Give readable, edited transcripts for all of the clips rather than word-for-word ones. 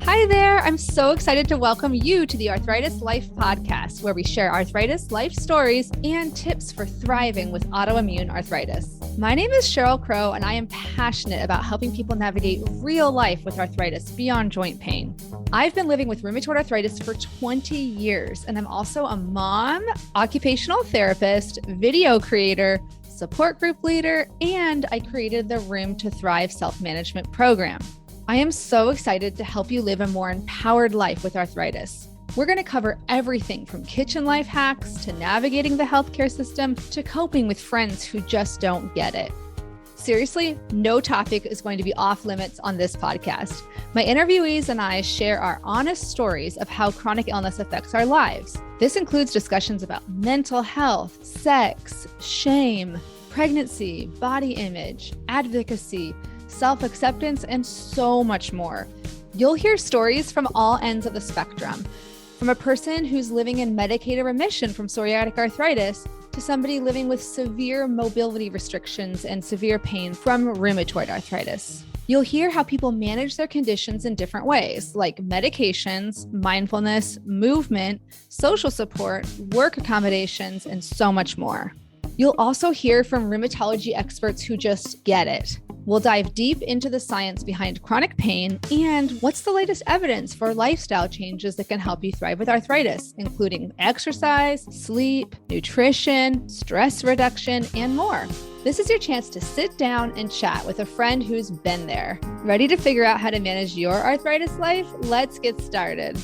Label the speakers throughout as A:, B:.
A: Hi there. I'm so excited to welcome you to the Arthritis Life podcast, where we share arthritis life stories and tips for thriving with autoimmune arthritis. My name is Cheryl Crow, and I am passionate about helping people navigate real life with arthritis beyond joint pain. I've been living with rheumatoid arthritis for 20 years, and I'm also a mom, occupational therapist, video creator, support group leader, and I created the Rheum to Thrive self-management program. I am so excited to help you live a more empowered life with arthritis. We're going to cover everything from kitchen life hacks to navigating the healthcare system to coping with friends who just don't get it. Seriously, no topic is going to be off limits on this podcast. My interviewees and I share our honest stories of how chronic illness affects our lives. This includes discussions about mental health, sex, shame, pregnancy, body image, advocacy, self-acceptance, and so much more. You'll hear stories from all ends of the spectrum, from a person who's living in medicated remission from psoriatic arthritis to somebody living with severe mobility restrictions and severe pain from rheumatoid arthritis. You'll hear how people manage their conditions in different ways, like medications, mindfulness, movement, social support, work accommodations, and so much more. You'll also hear from rheumatology experts who just get it. We'll dive deep into the science behind chronic pain and what's the latest evidence for lifestyle changes that can help you thrive with arthritis, including exercise, sleep, nutrition, stress reduction, and more. This is your chance to sit down and chat with a friend who's been there. Ready to figure out how to manage your arthritis life? Let's get started.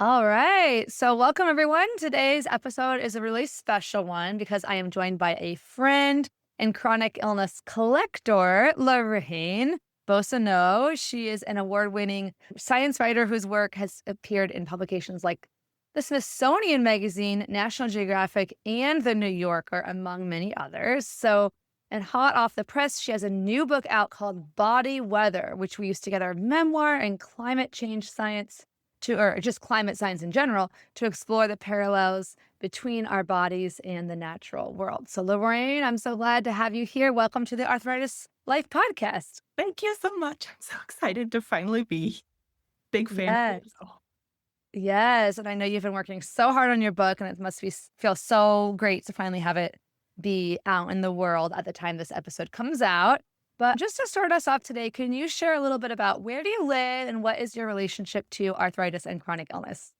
A: All right. So welcome, everyone. Today's episode is a really special one because I am joined by a friend and chronic illness collector, Lorraine Boissonneau. She is an award-winning science writer whose work has appeared in publications like the Smithsonian Magazine, National Geographic, and The New Yorker, among many others. So, and hot off the press, she has a new book out called Body Weather, which we use together memoir and climate change science or just climate science in general, to explore the parallels between our bodies and the natural world. So Lorraine, I'm so glad to have you here. Welcome to the Arthritis Life podcast.
B: Thank you so much. I'm so excited to finally be big fan of you.
A: Yes, and I know you've been working so hard on your book, and it must feel so great to finally have it be out in the world at the time this episode comes out. But just to start us off today, can you share a little bit about where do you live and what is your relationship to arthritis and chronic illness?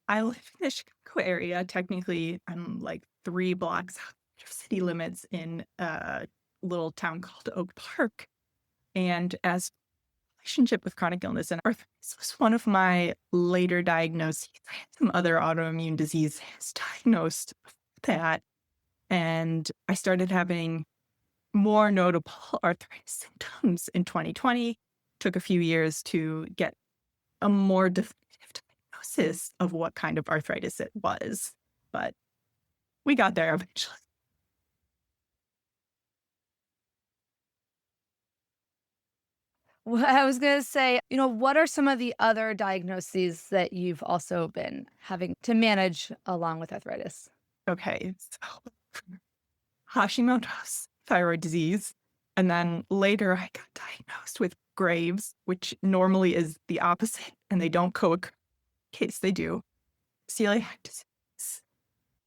B: I live in the Chicago area. Technically, I'm like 3 blocks out of city limits in a little town called Oak Park. And as relationship with chronic illness and arthritis was one of my later diagnoses. I had some other autoimmune diseases diagnosed before that. And I started having more notable arthritis symptoms in 2020. Took a few years to get a more definitive diagnosis of what kind of arthritis it was, but we got there eventually.
A: Well, I was going to say, what are some of the other diagnoses that you've also been having to manage along with arthritis?
B: Okay, so Hashimoto's thyroid disease. And then later I got diagnosed with Graves, which normally is the opposite, and they don't co-occur. In case they do, celiac disease,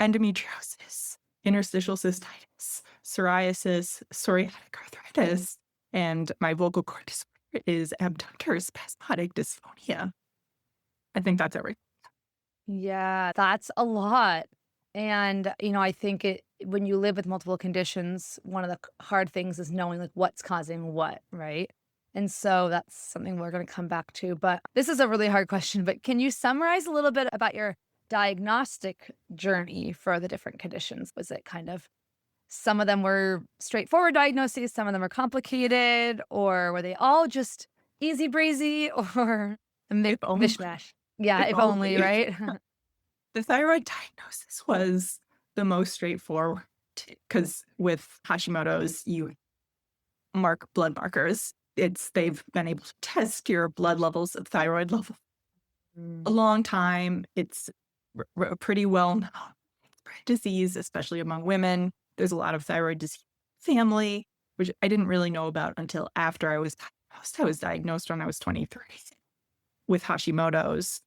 B: endometriosis, interstitial cystitis, psoriasis, psoriatic arthritis, and my vocal cord disorder is abductor spasmodic dysphonia. I think that's everything.
A: Yeah, that's a lot. And, I think when you live with multiple conditions, one of the hard things is knowing like what's causing what, right? And so that's something we're going to come back to. But this is a really hard question. But can you summarize a little bit about your diagnostic journey for the different conditions? Was it kind of some of them were straightforward diagnoses, some of them were complicated, or were they all just easy breezy or a mishmash? Yeah, if only, right?
B: The thyroid diagnosis was the most straightforward because with Hashimoto's, you mark blood markers. They've been able to test your blood levels of thyroid level a long time. It's pretty well known. It's thyroid disease, especially among women. There's a lot of thyroid disease family, which I didn't really know about until after I was diagnosed. I was diagnosed when I was 23 with Hashimoto's.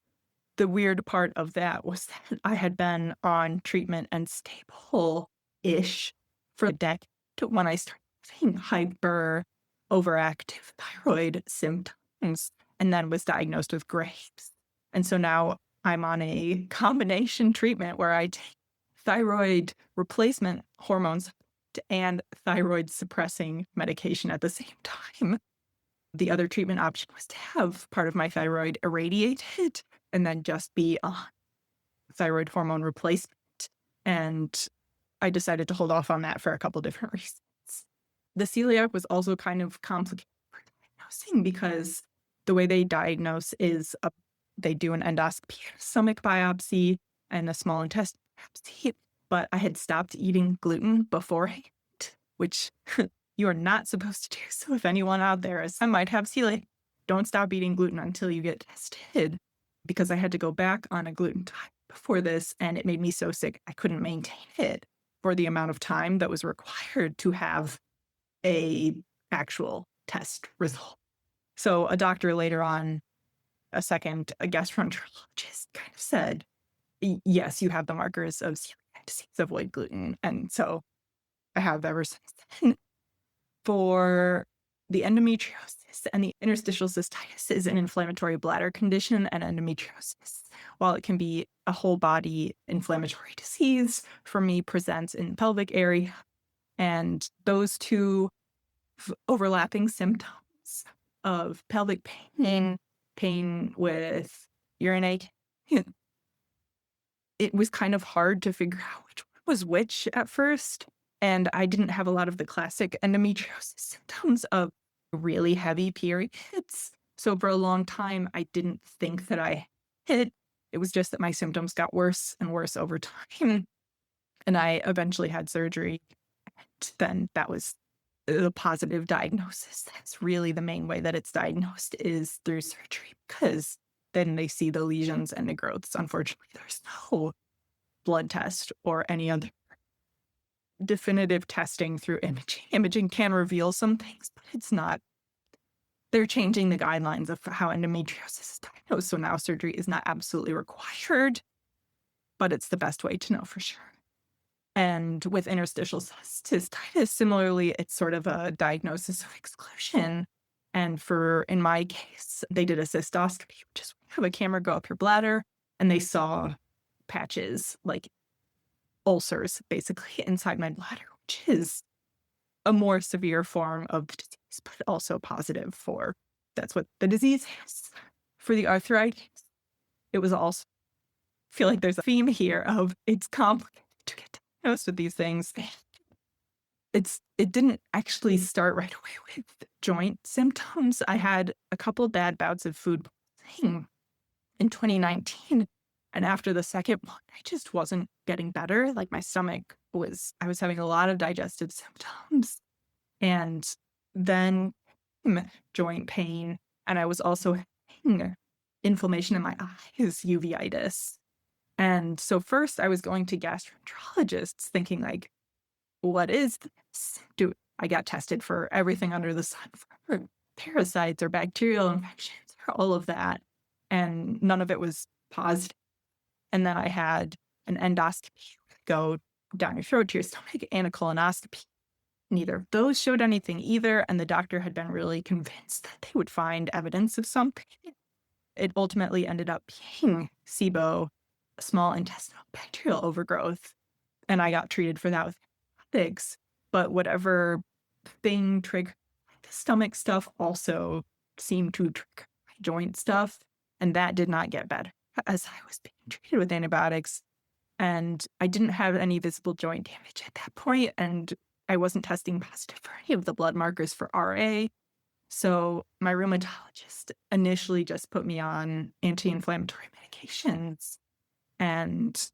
B: The weird part of that was that I had been on treatment and stable-ish for a decade when I started having hyper overactive thyroid symptoms and then was diagnosed with Graves. And so now I'm on a combination treatment where I take thyroid replacement hormones and thyroid suppressing medication at the same time. The other treatment option was to have part of my thyroid irradiated and then just be on thyroid hormone replacement. And I decided to hold off on that for a couple different reasons. The celiac was also kind of complicated for diagnosing because the way they diagnose is they do an endoscopy, stomach biopsy, and a small intestine biopsy. But I had stopped eating gluten beforehand, which you are not supposed to do. So if anyone out there is, I might have celiac, don't stop eating gluten until you get tested, because I had to go back on a gluten diet before this, and it made me so sick I couldn't maintain it for the amount of time that was required to have a actual test result. So a doctor later on, a gastroenterologist kind of said, yes, you have the markers of celiac disease, avoid gluten. And so I have ever since then. For the endometriosis and the interstitial cystitis is an inflammatory bladder condition, and endometriosis, while it can be a whole body inflammatory disease, for me presents in the pelvic area. And those two overlapping symptoms of pelvic pain, pain with urinate, it was kind of hard to figure out which one was which at first. And I didn't have a lot of the classic endometriosis symptoms of really heavy periods. So for a long time, I didn't think that I had it. It was just that my symptoms got worse and worse over time. And I eventually had surgery. And then that was the positive diagnosis. That's really the main way that it's diagnosed, is through surgery, because then they see the lesions and the growths. Unfortunately, there's no blood test or any other definitive testing through imaging. Imaging can reveal some things, but it's not. They're changing the guidelines of how endometriosis is diagnosed. So now surgery is not absolutely required, but it's the best way to know for sure. And with interstitial cystitis, similarly, it's sort of a diagnosis of exclusion. And in my case, they did a cystoscopy, which is have a camera go up your bladder, and they saw patches, like ulcers, basically inside my bladder, which is a more severe form of the disease, but also positive for, that's what the disease is. For the arthritis, it was also, I feel like there's a theme here of it's complicated to get diagnosed with these things. It didn't actually start right away with joint symptoms. I had a couple bad bouts of food poisoning in 2019. And after the second one, I just wasn't getting better. Like my stomach I was having a lot of digestive symptoms. And then joint pain. And I was also having inflammation in my eyes, uveitis. And so first I was going to gastroenterologists thinking like, what is this? I got tested for everything under the sun, for parasites or bacterial infections or all of that. And none of it was positive. And then I had an endoscopy go down your throat to your stomach, and a colonoscopy. Neither of those showed anything either. And the doctor had been really convinced that they would find evidence of something. It ultimately ended up being SIBO, small intestinal bacterial overgrowth. And I got treated for that with antibiotics. But whatever thing triggered the stomach stuff also seemed to trigger my joint stuff. And that did not get better as I was being treated with antibiotics. And I didn't have any visible joint damage at that point, and I wasn't testing positive for any of the blood markers for RA. So my rheumatologist initially just put me on anti-inflammatory medications and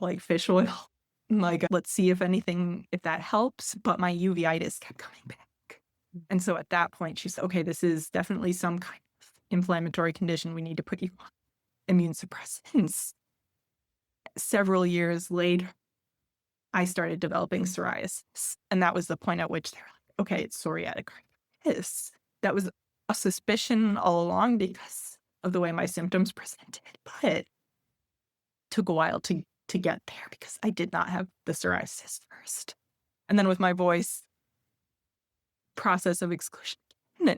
B: like fish oil. Like, let's see if that helps. But my uveitis kept coming back. And so at that point, she said, okay, this is definitely some kind of inflammatory condition. We need to put you on immune suppressants. Several years later, I started developing psoriasis. And that was the point at which they were like, okay, it's psoriatic arthritis. That was a suspicion all along because of the way my symptoms presented, but took a while to get there because I did not have the psoriasis first. And then with my voice, process of exclusion,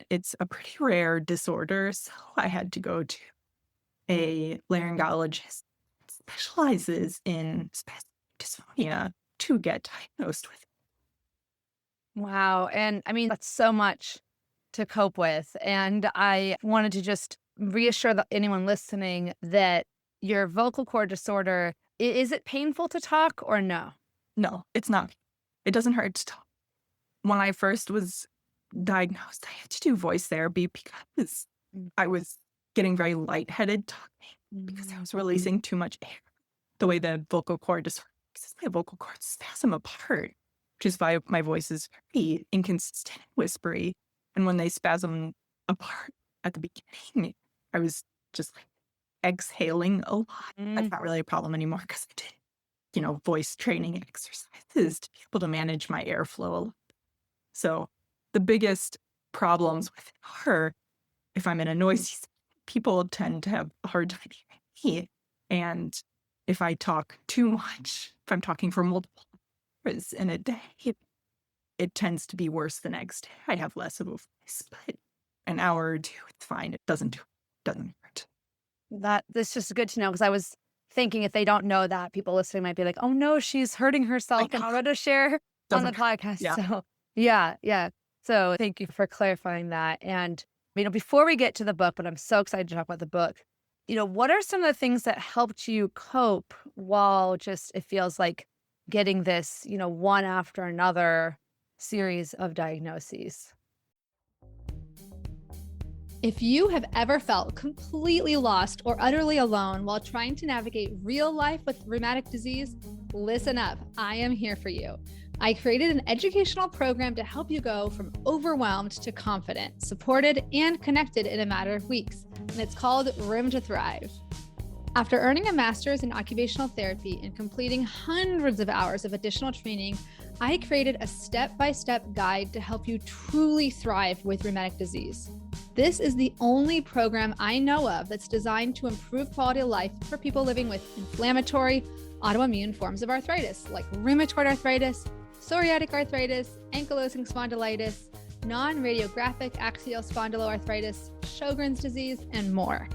B: it's a pretty rare disorder. So I had to go to a laryngologist that specializes in spastic dysphonia to get diagnosed with.
A: Wow. And I mean, that's so much to cope with. And I wanted to just reassure anyone listening that your vocal cord disorder, is it painful to talk or no?
B: No, it's not. It doesn't hurt to talk. When I first was diagnosed, I had to do voice therapy because I was getting very lightheaded talking because I was releasing too much air. The way the vocal cord disorder, because my vocal cords spasm apart, which is why my voice is very inconsistent and whispery. And when they spasm apart at the beginning, I was just like exhaling a lot. That's not really a problem anymore because I did, voice training exercises to be able to manage my airflow a lot. So the biggest problems with it are if I'm in a noisy setting, people tend to have a hard time hearing me. And if I talk too much, if I'm talking for multiple hours in a day, it tends to be worse the next day. I have less of a voice, but an hour or two, it's fine. It doesn't hurt.
A: That's just good to know because I was thinking if they don't know that, people listening might be like, oh no, she's hurting herself and how to share on the podcast.
B: Yeah.
A: So yeah. So thank you for clarifying that. And before we get to the book, but I'm so excited to talk about the book, what are some of the things that helped you cope while just it feels like getting this, one after another series of diagnoses? If you have ever felt completely lost or utterly alone while trying to navigate real life with rheumatic disease, listen up. I am here for you. I created an educational program to help you go from overwhelmed to confident, supported, and connected in a matter of weeks. And it's called Rheum to Thrive. After earning a master's in occupational therapy and completing hundreds of hours of additional training, I created a step-by-step guide to help you truly thrive with rheumatic disease. This is the only program I know of that's designed to improve quality of life for people living with inflammatory, autoimmune forms of arthritis, like rheumatoid arthritis, psoriatic arthritis, ankylosing spondylitis, non-radiographic axial spondyloarthritis, Sjogren's disease, and more.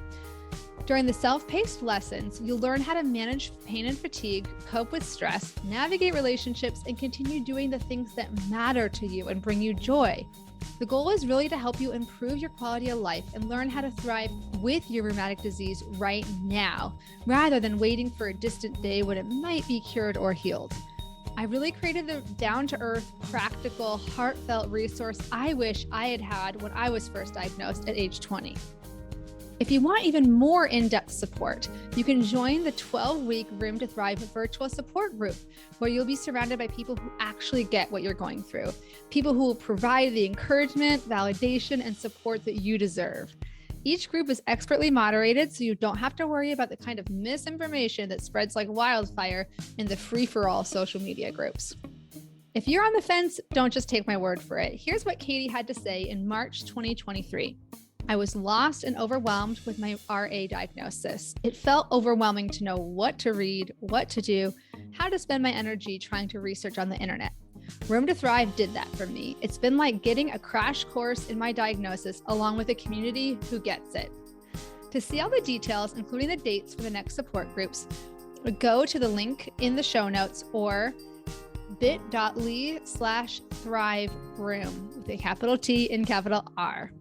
A: During the self-paced lessons, you'll learn how to manage pain and fatigue, cope with stress, navigate relationships, and continue doing the things that matter to you and bring you joy. The goal is really to help you improve your quality of life and learn how to thrive with your rheumatic disease right now, rather than waiting for a distant day when it might be cured or healed. I really created the down-to-earth, practical, heartfelt resource I wish I had had when I was first diagnosed at age 20. If you want even more in-depth support, you can join the 12-week Rheum to Thrive virtual support group, where you'll be surrounded by people who actually get what you're going through, people who will provide the encouragement, validation, and support that you deserve. Each group is expertly moderated, so you don't have to worry about the kind of misinformation that spreads like wildfire in the free-for-all social media groups. If you're on the fence, don't just take my word for it. Here's what Katie had to say in March 2023. I was lost and overwhelmed with my RA diagnosis. It felt overwhelming to know what to read, what to do, how to spend my energy trying to research on the internet. Rheum to Thrive did that for me. It's been like getting a crash course in my diagnosis along with a community who gets it. To see all the details, including the dates for the next support groups, go to the link in the show notes or bit.ly/thriveroom with a capital T and capital R.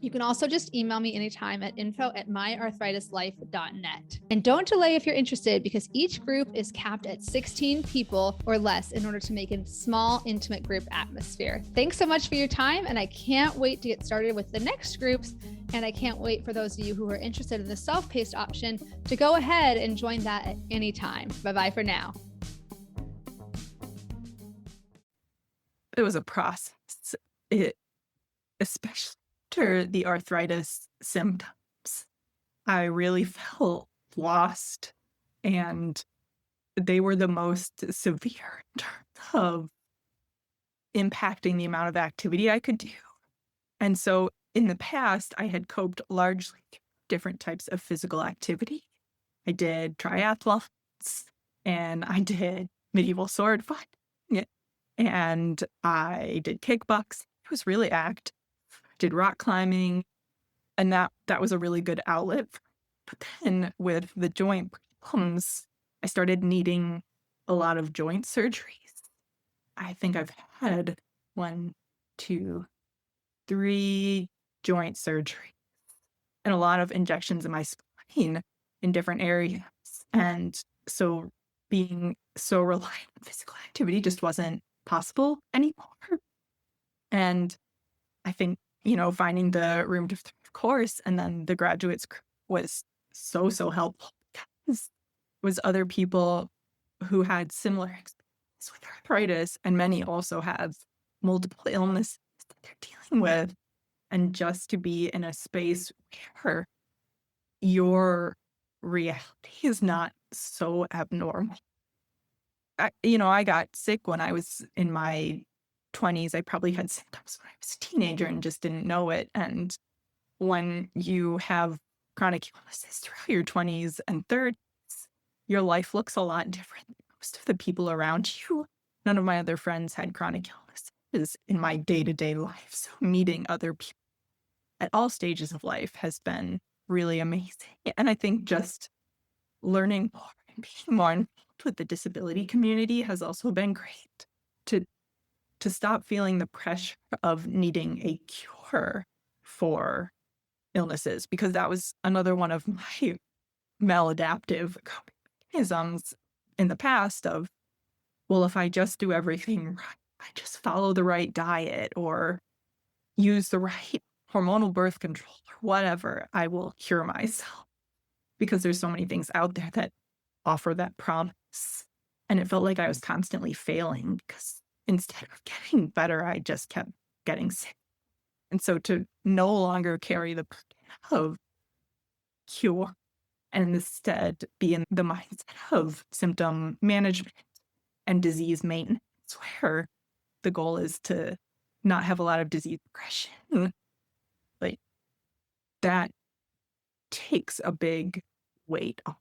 A: You can also just email me anytime at info@myarthritislife.net. And don't delay if you're interested, because each group is capped at 16 people or less in order to make a small, intimate group atmosphere. Thanks so much for your time, and I can't wait to get started with the next groups. And I can't wait for those of you who are interested in the self-paced option to go ahead and join that at any time. Bye-bye for now.
B: It was a process. Especially after the arthritis symptoms, I really felt lost and they were the most severe in terms of impacting the amount of activity I could do. And so in the past, I had coped largely through different types of physical activity. I did triathlons and I did medieval sword fighting and I did kickboxing. It was really active. Did rock climbing, and that was a really good outlet. But then with the joint problems, I started needing a lot of joint surgeries. I think I've had 1, 2, 3 joint surgeries and a lot of injections in my spine in different areas. And so being so reliant on physical activity just wasn't possible anymore. And I think, finding the Room to Thrive course and then the graduates was so, so helpful because it was other people who had similar experiences with arthritis, and many also have multiple illnesses that they're dealing with. And just to be in a space where your reality is not so abnormal. I got sick when I was in my 20s. I probably had symptoms when I was a teenager and just didn't know it. And when you have chronic illnesses throughout your 20s and 30s, your life looks a lot different than most of the people around you. None of my other friends had chronic illnesses in my day-to-day life. So meeting other people at all stages of life has been really amazing. And I think just learning more and being more involved with the disability community has also been great to stop feeling the pressure of needing a cure for illnesses, because that was another one of my maladaptive coping mechanisms in the past of, well, if I just do everything right, I just follow the right diet or use the right hormonal birth control or whatever, I will cure myself. Because there's so many things out there that offer that promise. And it felt like I was constantly failing because instead of getting better, I just kept getting sick. And so to no longer carry the burden of cure and instead be in the mindset of symptom management and disease maintenance, where the goal is to not have a lot of disease progression, like that takes a big weight off.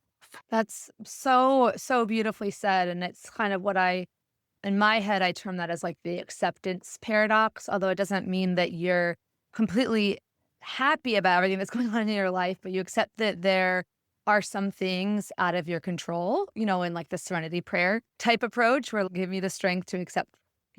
A: That's so, so beautifully said. And it's kind of in my head, I term that as like the acceptance paradox, although it doesn't mean that you're completely happy about everything that's going on in your life, but you accept that there are some things out of your control, in like the serenity prayer type approach, where it'll give me the strength to accept,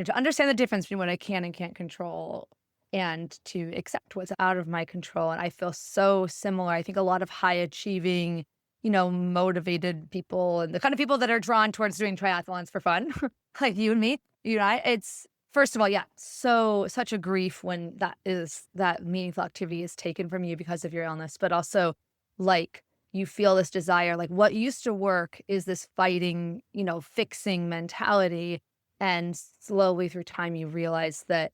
A: to understand the difference between what I can and can't control and to accept what's out of my control. And I feel so similar. I think a lot of high achieving, motivated people and the kind of people that are drawn towards doing triathlons for fun, like you and me, it's first of all, yeah, such a grief when that meaningful activity is taken from you because of your illness, but also like you feel this desire, like what used to work is this fighting, fixing mentality. And slowly through time, you realize that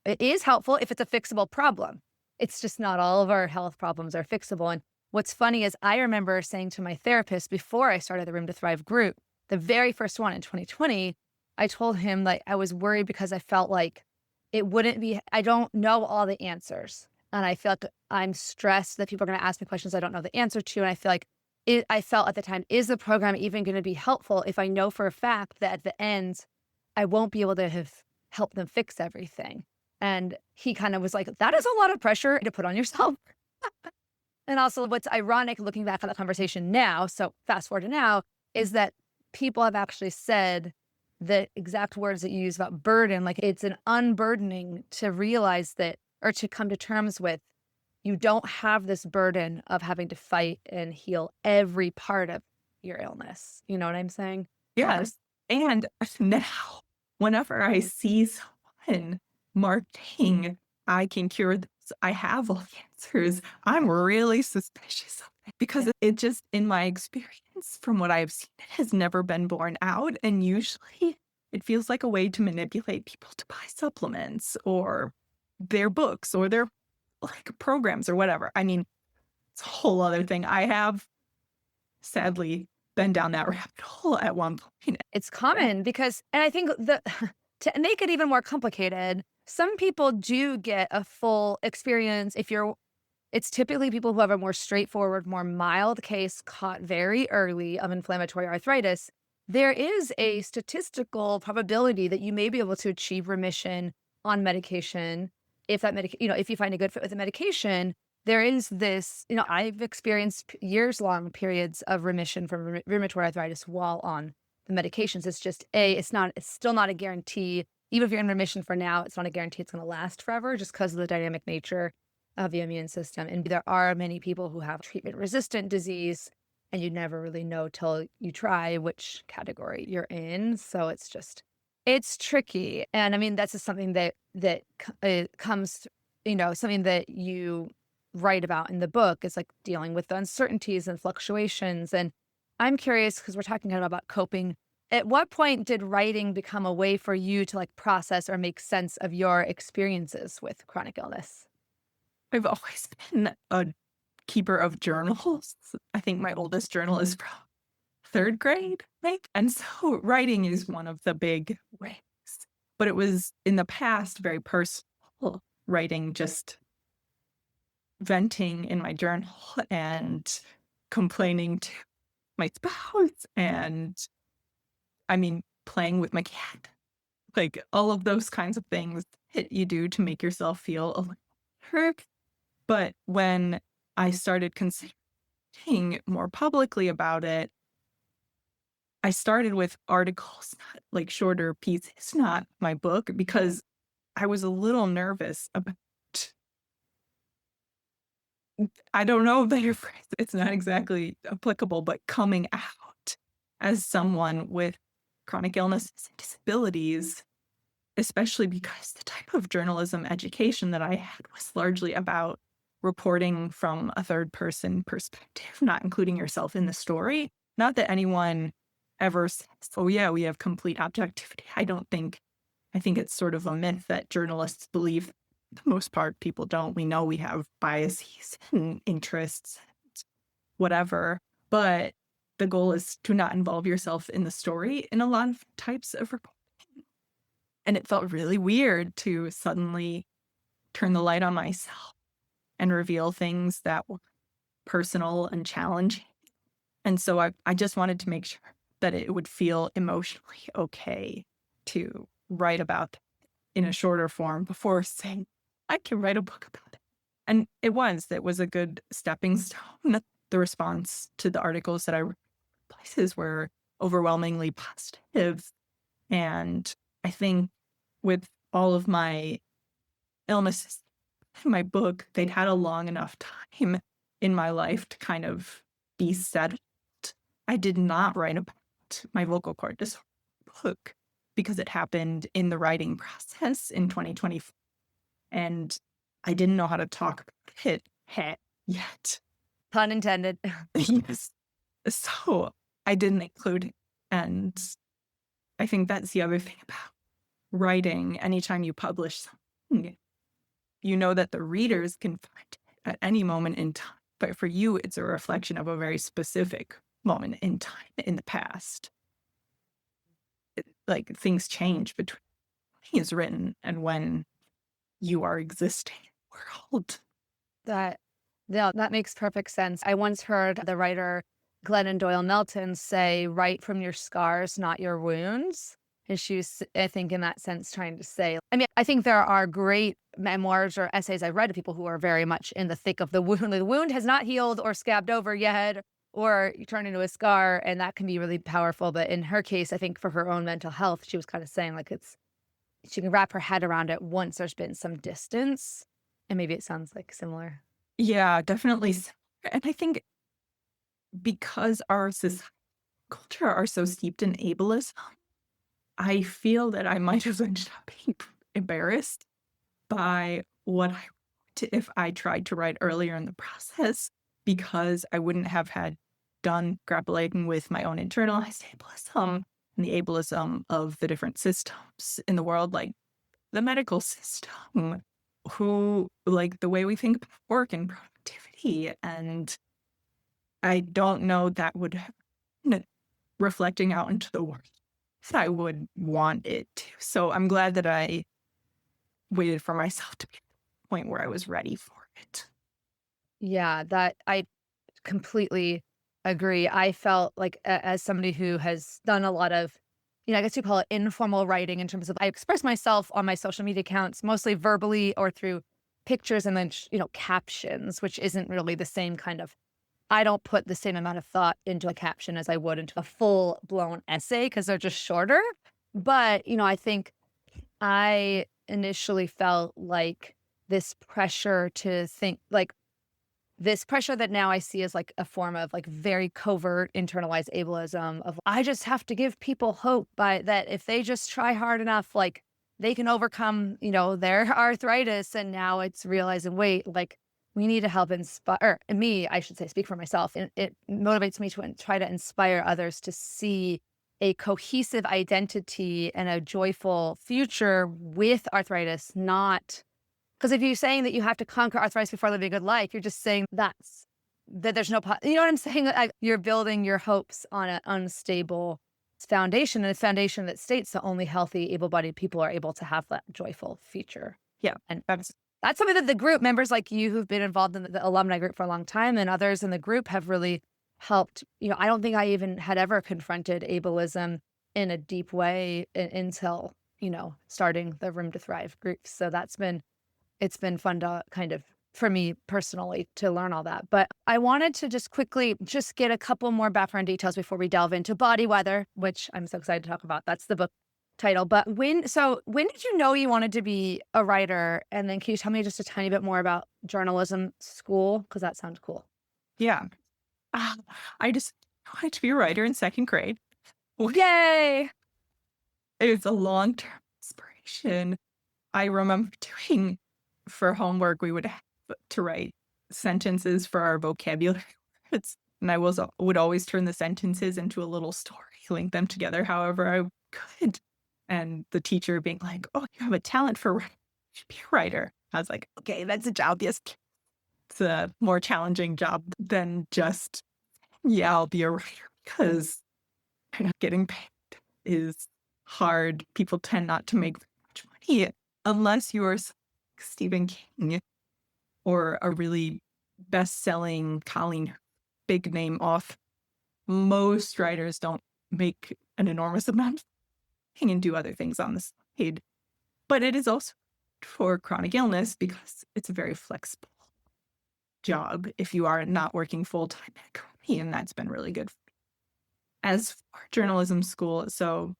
A: it is helpful if it's a fixable problem. It's just not all of our health problems are fixable. And what's funny is I remember saying to my therapist before I started the Room to Thrive group, the very first one in 2020, I told him like I was worried because I felt like I don't know all the answers. And I felt I'm stressed that people are going to ask me questions I don't know the answer to. And I feel like I felt at the time, is the program even going to be helpful if I know for a fact that at the end, I won't be able to have helped them fix everything? And he kind of was like, that is a lot of pressure to put on yourself. And also what's ironic looking back on the conversation now, so fast forward to now, is that people have actually said the exact words that you use about burden, like it's an unburdening to realize that, or to come to terms with, you don't have this burden of having to fight and heal every part of your illness. You know what I'm saying?
B: Yes. And now, whenever I see someone marketing, I can cure this, I have all the answers, I'm really suspicious of it because it just, in my experience, from what I've seen, it has never been borne out. And usually it feels like a way to manipulate people to buy supplements or their books or their like programs or whatever. I mean, it's a whole other thing. I have sadly been down that rabbit hole at one point.
A: It's common because and I think the to make it even more complicated, some people do get a full experience if you're it's typically people who have a more straightforward, more mild case caught very early of inflammatory arthritis. There is a statistical probability that you may be able to achieve remission on medication if that if you find a good fit with the medication. There is this, I've experienced years-long periods of remission from rheumatoid arthritis while on the medications. It's just it's still not a guarantee. Even if you're in remission for now, it's not a guarantee it's going to last forever just because of the dynamic nature of the immune system. And there are many people who have treatment-resistant disease, and you never really know till you try which category you're in. So it's tricky. And I mean, that's just something that comes, something that you write about in the book is like dealing with the uncertainties and fluctuations. And I'm curious because we're talking kind of about coping. At what point did writing become a way for you to like process or make sense of your experiences with chronic illness?
B: I've always been a keeper of journals. I think my oldest journal is from 3rd grade, maybe. And so writing is one of the big ways. But it was in the past very personal, writing just venting in my journal and complaining to my spouse and playing with my cat. Like all of those kinds of things that you do to make yourself feel a little hurt. But when I started considering more publicly about it, I started with articles, not like shorter pieces, not my book, because I was a little nervous about, I don't know a better phrase, it's not exactly applicable, but coming out as someone with chronic illnesses and disabilities, especially because the type of journalism education that I had was largely about reporting from a third person perspective, not including yourself in the story. Not that anyone ever says, oh, yeah, we have complete objectivity. I think it's sort of a myth that journalists believe. For the most part, people don't. We know we have biases and interests, and whatever. But the goal is to not involve yourself in the story in a lot of types of reporting. And it felt really weird to suddenly turn the light on myself and reveal things that were personal and challenging. And so I just wanted to make sure that it would feel emotionally okay to write about it in a shorter form before saying, I can write a book about it. And it was a good stepping stone. The response to the articles that I wrote places were overwhelmingly positive. And I think with all of my illnesses in my book, they'd had a long enough time in my life to kind of be settled. I did not write about my vocal cord disorder book because it happened in the writing process in 2024. And I didn't know how to talk about it yet.
A: Pun intended.
B: Yes. So I didn't include it. And I think that's the other thing about writing. Anytime you publish something, you know that the readers can find it at any moment in time. But for you, it's a reflection of a very specific moment in time in the past. Like things change between when he is written and when you are existing in the world.
A: That makes perfect sense. I once heard the writer Glennon Doyle Melton say, write from your scars, not your wounds. And she was, I think, in that sense, trying to say, I think there are great memoirs or essays I've read of people who are very much in the thick of the wound. The wound has not healed or scabbed over yet, or you turn into a scar, and that can be really powerful. But in her case, I think for her own mental health, she was kind of saying like she can wrap her head around it once there's been some distance. And maybe it sounds like similar.
B: Yeah, definitely. And I think because our society culture are so steeped in ableism, I feel that I might have ended up being embarrassed by what I wrote if I tried to write earlier in the process, because I wouldn't have had done grappling with my own internalized ableism and the ableism of the different systems in the world, like the medical system, who like the way we think about work and productivity. And I don't know that would have reflecting out into the world that I would want it to. So I'm glad that I waited for myself to be at the point where I was ready for it.
A: Yeah, that I completely agree. I felt like as somebody who has done a lot of, I guess you call it informal writing in terms of I express myself on my social media accounts, mostly verbally or through pictures and then, captions, which isn't really the same kind of, I don't put the same amount of thought into a caption as I would into a full blown essay because they're just shorter. But, I think I initially felt like this pressure to think like this pressure that now I see as like a form of like very covert internalized ableism of I just have to give people hope by that if they just try hard enough, like they can overcome, their arthritis. And now it's realizing, wait, like we need to help inspire me, I should say, speak for myself. And it motivates me to try to inspire others to see a cohesive identity and a joyful future with arthritis, not because if you're saying that you have to conquer arthritis before living a good life, you're just saying that there's no, you know what I'm saying? You're building your hopes on an unstable foundation, and a foundation that states that only healthy, able-bodied people are able to have that joyful future.
B: Yeah,
A: And
B: that's
A: that's something that the group members like you who've been involved in the alumni group for a long time and others in the group have really helped. I don't think I even had ever confronted ableism in a deep way until, starting the Room to Thrive group. So it's been fun to kind of, for me personally, to learn all that. But I wanted to just quickly just get a couple more background details before we delve into Body Weather, which I'm so excited to talk about. That's the book title. But when did you know you wanted to be a writer? And then can you tell me just a tiny bit more about journalism school? Because that sounds cool.
B: yeah. Ah, I just wanted to be a writer in second grade.
A: Yay!
B: It's a long-term inspiration. I remember doing for homework, we would have to write sentences for our vocabulary words. And I would always turn the sentences into a little story, link them together however I could. And the teacher being like, "Oh, you have a talent for writing. You should be a writer." I was like, "Okay, that's a job. Yes, it's a more challenging job than just, yeah, I'll be a writer because getting paid is hard. People tend not to make very much money unless you are Stephen King or a really best-selling Colleen, big name author. Most writers don't make an enormous amount and do other things on the side. But it is also for chronic illness because it's a very flexible job if you are not working full-time at a company, and that's been really good for me. As for journalism school, so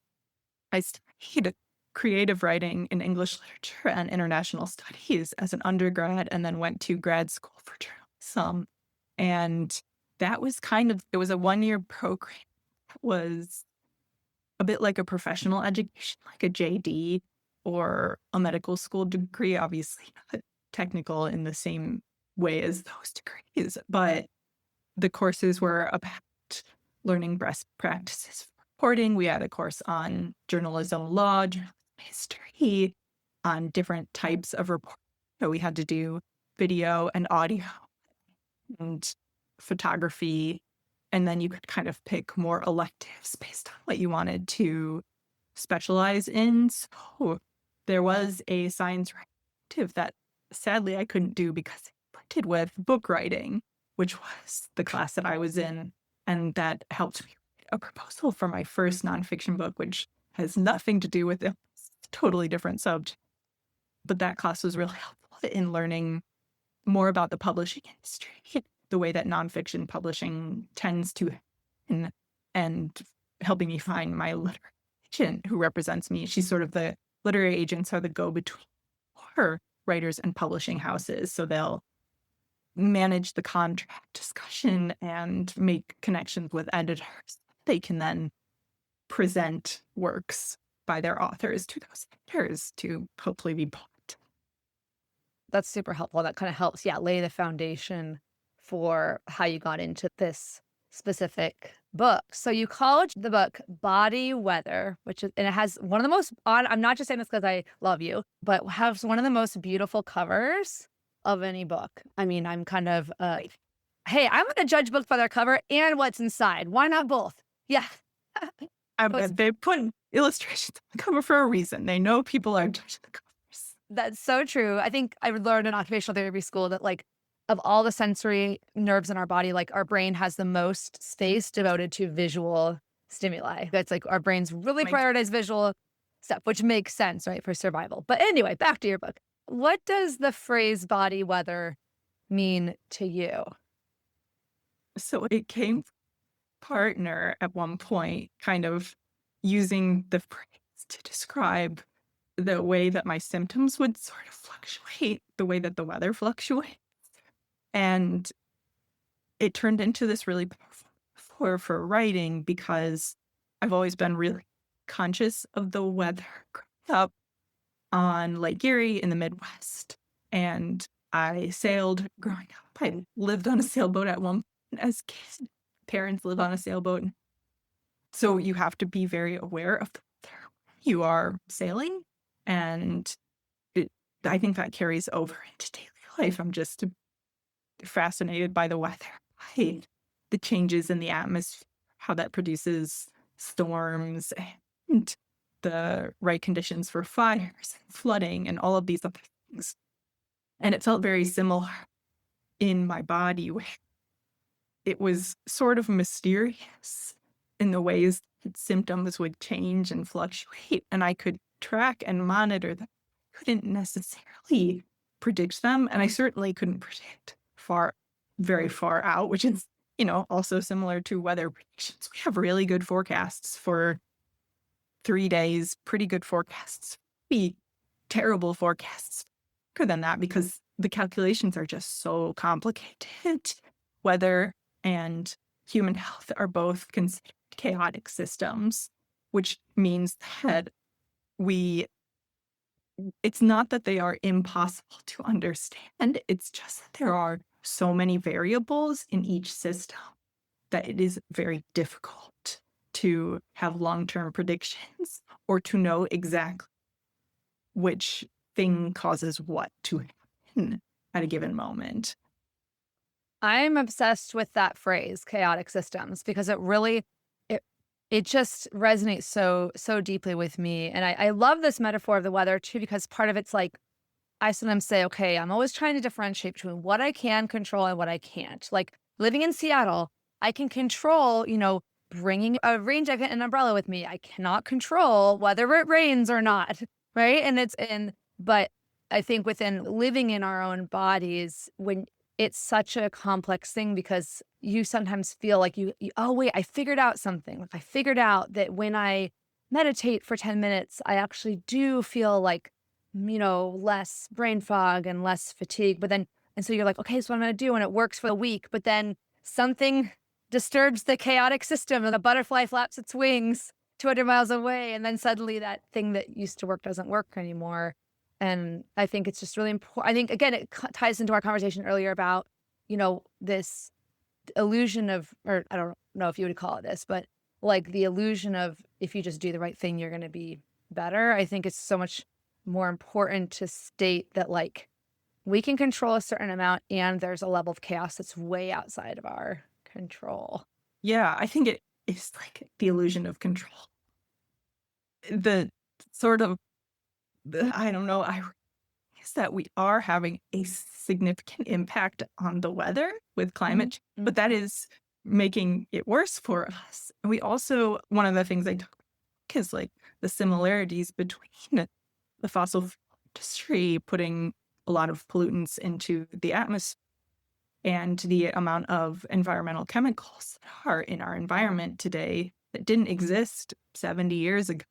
B: I studied creative writing in English literature and international studies as an undergrad and then went to grad school for journalism. And that was it was a 1-year program. It was a bit like a professional education, like a JD or a medical school degree, obviously not technical in the same way as those degrees, but the courses were about learning best practices for reporting. We had a course on journalism law, journalism history, on different types of reporting. So we had to do video and audio and photography. And then you could kind of pick more electives based on what you wanted to specialize in. So there was a science elective that sadly I couldn't do because it conflicted with book writing, which was the class that I was in. And that helped me write a proposal for my first nonfiction book, which has nothing to do with it. It's a totally different subject. But that class was really helpful in learning more about the publishing industry, the way that nonfiction publishing tends to, and helping me find my literary agent who represents me. She's sort of the literary agents are the go-between for writers and publishing houses. So they'll manage the contract discussion and make connections with editors. They can then present works by their authors to those editors to hopefully be bought.
A: That's super helpful. That kind of helps, lay the foundation for how you got into this specific book. So you called the book Body Weather, and it has one of the most I'm not just saying this because I love you, but has one of the most beautiful covers of any book. I mean, I'm kind of, hey, I'm going to judge books by their cover and what's inside. Why not both? Yeah.
B: They put illustrations on the cover for a reason. They know people are judging the covers.
A: That's so true. I think I learned in occupational therapy school that like of all the sensory nerves in our body, like our brain has the most space devoted to visual stimuli. That's like our brains really
B: Makes
A: prioritize visual stuff, which makes sense, right, for survival. But anyway, back to your book. What does the phrase body weather mean to you?
B: So it came from a partner at one point, kind of using the phrase to describe the way that my symptoms would sort of fluctuate, the way that the weather fluctuates. And it turned into this really powerful for writing because I've always been really conscious of the weather growing up on Lake Erie in the Midwest. And I sailed growing up. I lived on a sailboat at one point as a kid. Parents live on a sailboat. So you have to be very aware of the weather you are sailing. And I think that carries over into daily life. I'm just fascinated by the weather, by the changes in the atmosphere, how that produces storms and the right conditions for fires and flooding and all of these other things. And it felt very similar in my body where it was sort of mysterious in the ways that symptoms would change and fluctuate. And I could track and monitor them. I couldn't necessarily predict them. And I certainly couldn't predict very far out, which is, also similar to weather predictions. We have really good forecasts for 3 days, pretty good forecasts, pretty terrible forecasts quicker than that because the calculations are just so complicated. Weather and human health are both considered chaotic systems, which means that it's not that they are impossible to understand. It's just that there are so many variables in each system that it is very difficult to have long-term predictions or to know exactly which thing causes what to happen at a given moment.
A: I'm obsessed with that phrase, chaotic systems, because it it just resonates so deeply with me. And I love this metaphor of the weather too, because part of it's like I sometimes say, okay, I'm always trying to differentiate between what I can control and what I can't. Like living in Seattle, I can control, bringing a rain jacket and umbrella with me. I cannot control whether it rains or not. Right. But I think within living in our own bodies, when it's such a complex thing because you sometimes feel like oh, wait, I figured out something. Like I figured out that when I meditate for 10 minutes, I actually do feel like less brain fog and less fatigue. And so you're like, okay, so what I'm going to do. And it works for a week, but then something disturbs the chaotic system and the butterfly flaps its wings 200 miles away. And then suddenly that thing that used to work doesn't work anymore. And I think it's just really important. I think, again, it ties into our conversation earlier about, this illusion of, or I don't know if you would call it this, but like the illusion of if you just do the right thing, you're going to be better. I think it's so much more important to state that like we can control a certain amount and there's a level of chaos that's way outside of our control.
B: Yeah, I think it is like the illusion of control. The sort of, I don't know, I is that we are having a significant impact on the weather with climate change, but that is making it worse for us. And we also, one of the things I talk about is like the similarities between the fossil fuel industry putting a lot of pollutants into the atmosphere and the amount of environmental chemicals that are in our environment today that didn't exist 70 years ago,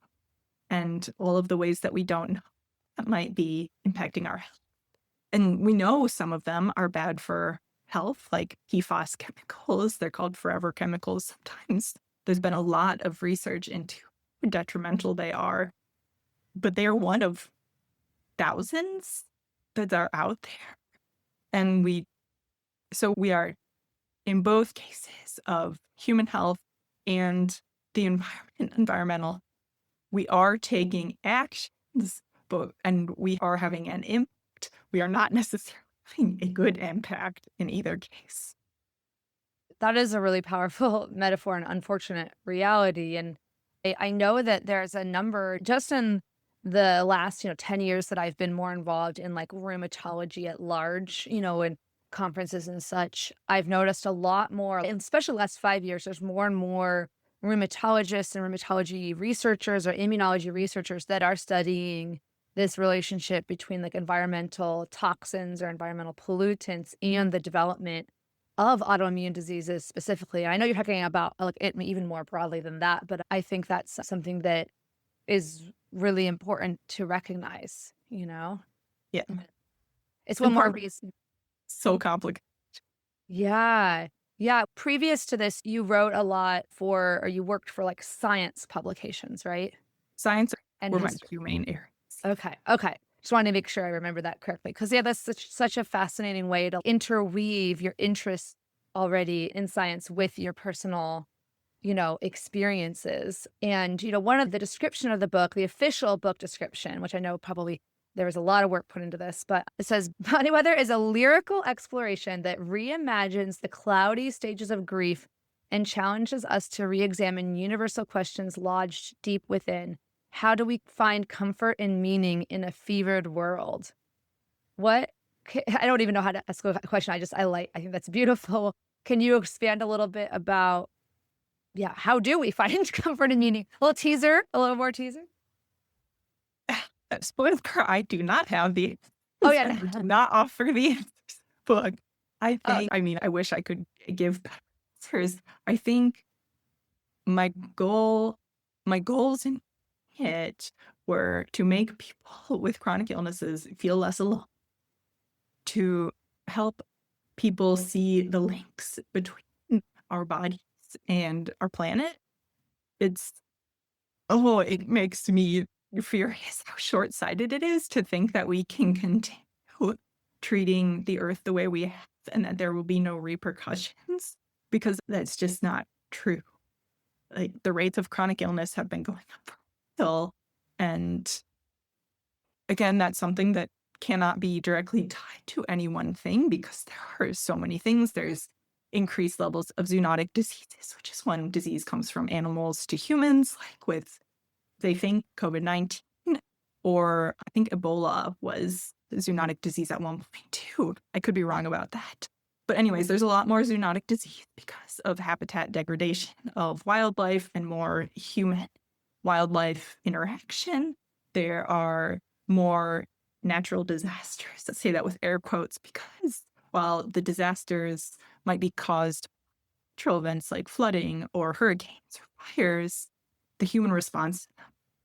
B: and all of the ways that we don't know that might be impacting our health. And we know some of them are bad for health, like PFAS chemicals. They're called forever chemicals sometimes. There's been a lot of research into how detrimental they are, but they are one of thousands that are out there. And we are in both cases of human health and the environmental, we are taking actions, and we are having an impact. We are not necessarily having a good impact in either case.
A: That is a really powerful metaphor and unfortunate reality. And I know that there's a number just in the last, 10 years that I've been more involved in like rheumatology at large, in conferences and such. I've noticed a lot more, and especially the last 5 years, there's more and more rheumatologists and rheumatology researchers or immunology researchers that are studying this relationship between like environmental toxins or environmental pollutants and the development of autoimmune diseases specifically. I know you're talking about like it even more broadly than that, but I think that's something that is really important to recognize, you know?
B: Yeah.
A: It's
B: In
A: one more
B: part,
A: reason.
B: so complicated.
A: Yeah. Yeah. Previous to this, you wrote a lot for, or you worked for like science publications, right?
B: Science
A: And
B: were my
A: history.
B: two main areas.
A: Okay. Okay. Just wanted to make sure I remember that correctly. Because, yeah, that's such a fascinating way to interweave your interests already in science with your personal, experiences. And, one of the description of the book, the official book description, which I know probably there was a lot of work put into this, but it says Body Weather is a lyrical exploration that reimagines the cloudy stages of grief and challenges us to re-examine universal questions lodged deep within. How do we find comfort and meaning in a fevered world? What I don't even know how to ask a question. I think that's beautiful. Can you expand a little bit about, yeah, how do we find comfort and meaning? A little teaser, a little more teaser.
B: Spoiler, I do not have the
A: Oh
B: answers,
A: yeah.
B: and I do not offer the answers. But
A: Oh,
B: I mean, I wish I could give better answers. I think my goal, my goals in it were to make people with chronic illnesses feel less alone, to help people see the links between our bodies and our planet. It's it makes me furious how short-sighted it is to think that we can continue treating the earth the way we have and that there will be no repercussions, because that's just not true. Like, the rates of chronic illness have been going up for a while, and again, that's something that cannot be directly tied to any one thing because there are so many things. There's increased levels of zoonotic diseases, which is when disease comes from animals to humans, like with, they think, COVID-19, or I think Ebola was a zoonotic disease at one point too. I could be wrong about that. But anyways, there's a lot more zoonotic disease because of habitat degradation of wildlife and more human wildlife interaction. There are more natural disasters. Let's say that with air quotes, because while the disasters might be caused by natural events like flooding or hurricanes or fires, the human response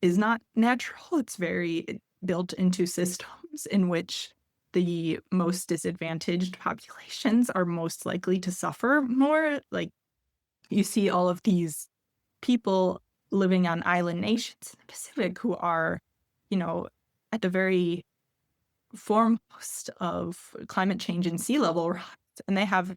B: is not natural. It's very built into systems in which the most disadvantaged populations are most likely to suffer more. Like, you see all of these people living on island nations in the Pacific who are, at the very foremost of climate change and sea level rise. And they have,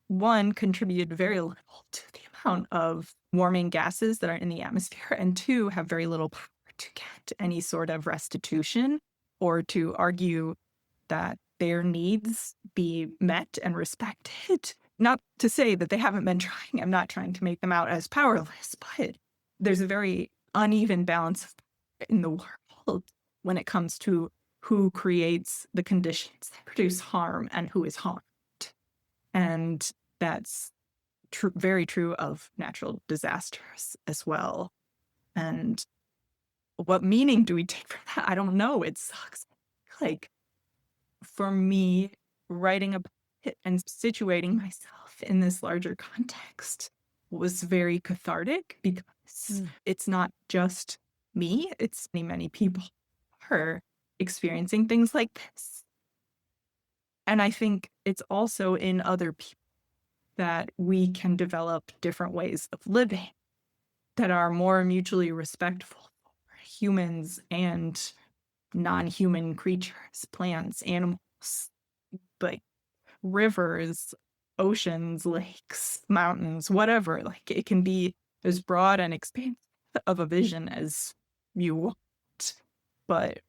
B: one, contributed very little to the amount of warming gases that are in the atmosphere, and two, have very little power to get any sort of restitution or to argue that their needs be met and respected. Not to say that they haven't been trying. I'm not trying to make them out as powerless, but there's a very uneven balance of power in the world when it comes to who creates the conditions that produce harm and who is harmed. And that's very true of natural disasters as well. And what meaning do we take from that? I don't know. It sucks. Like, for me, writing about it and situating myself in this larger context was very cathartic because it's not just me, it's many, many people who are experiencing things like this. And I think it's also in other people that we can develop different ways of living that are more mutually respectful for humans and non-human creatures, plants, animals, like rivers, oceans, lakes, mountains, whatever. Like, it can be as broad and expansive of a vision as you want, but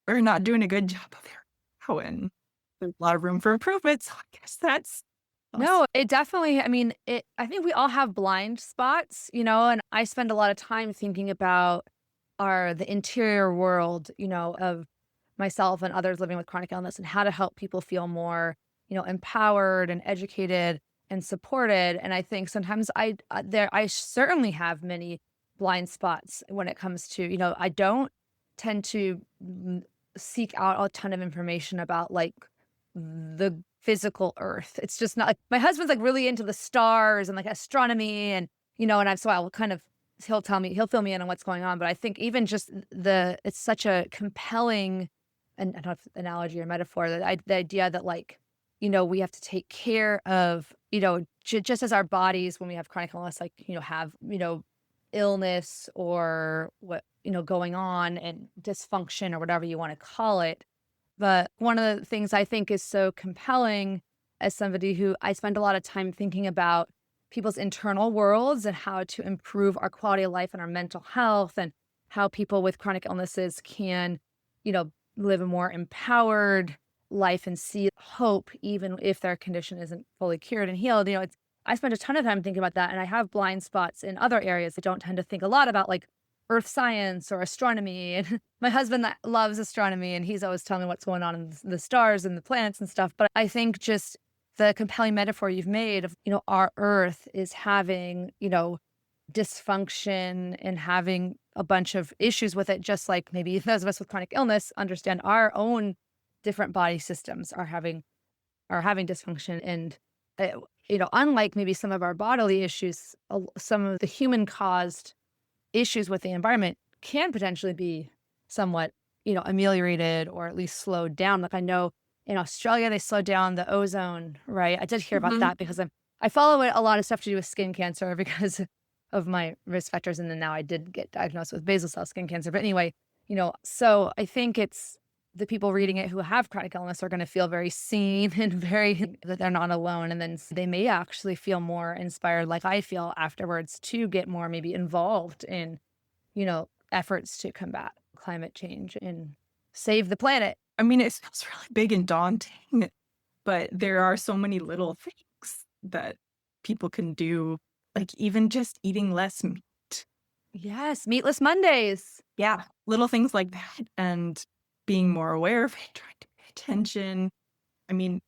B: we're not doing a good job of it now, and there's a lot of room for improvement. So I guess that's Awesome.
A: No, it definitely, I mean, I think we all have blind spots, and I spend a lot of time thinking about the interior world, of myself and others living with chronic illness and how to help people feel more, empowered and educated and supported. And I think sometimes I certainly have many blind spots when it comes to, I don't tend to seek out a ton of information about like the physical earth. It's just not like my husband's like really into the stars and like astronomy and and I'll kind of he'll fill me in on what's going on. But I think even just it's such a compelling and I don't know if analogy or metaphor that the idea that like, we have to take care of, just as our bodies when we have chronic illness, like, have, illness or what, going on and dysfunction or whatever you want to call it. But one of the things I think is so compelling as somebody who I spend a lot of time thinking about people's internal worlds and how to improve our quality of life and our mental health and how people with chronic illnesses can, live a more empowered life and see hope even if their condition isn't fully cured and healed. I spend a ton of time thinking about that and I have blind spots in other areas. I don't tend to think a lot about like earth science or astronomy. And my husband that loves astronomy and he's always telling me what's going on in the stars and the planets and stuff. But I think just the compelling metaphor you've made of, our earth is having, dysfunction and having a bunch of issues with it, just like maybe those of us with chronic illness understand our own different body systems are having dysfunction. And, unlike maybe some of our bodily issues, some of the human caused issues with the environment can potentially be somewhat, ameliorated or at least slowed down. Like I know in Australia, they slowed down the ozone, right? I did hear about
B: Mhm.
A: that because I follow a lot of stuff to do with skin cancer because of my risk factors. And then now I did get diagnosed with basal cell skin cancer. But anyway, so I think it's the people reading it who have chronic illness are going to feel very seen and very that they're not alone. And then they may actually feel more inspired, like I feel afterwards, to get more maybe involved in, efforts to combat climate change and save the planet.
B: I mean, it sounds really big and daunting, but there are so many little things that people can do, like even just eating less meat.
A: Yes, meatless Mondays.
B: Yeah, little things like that, and being more aware of it, trying to pay attention. I mean,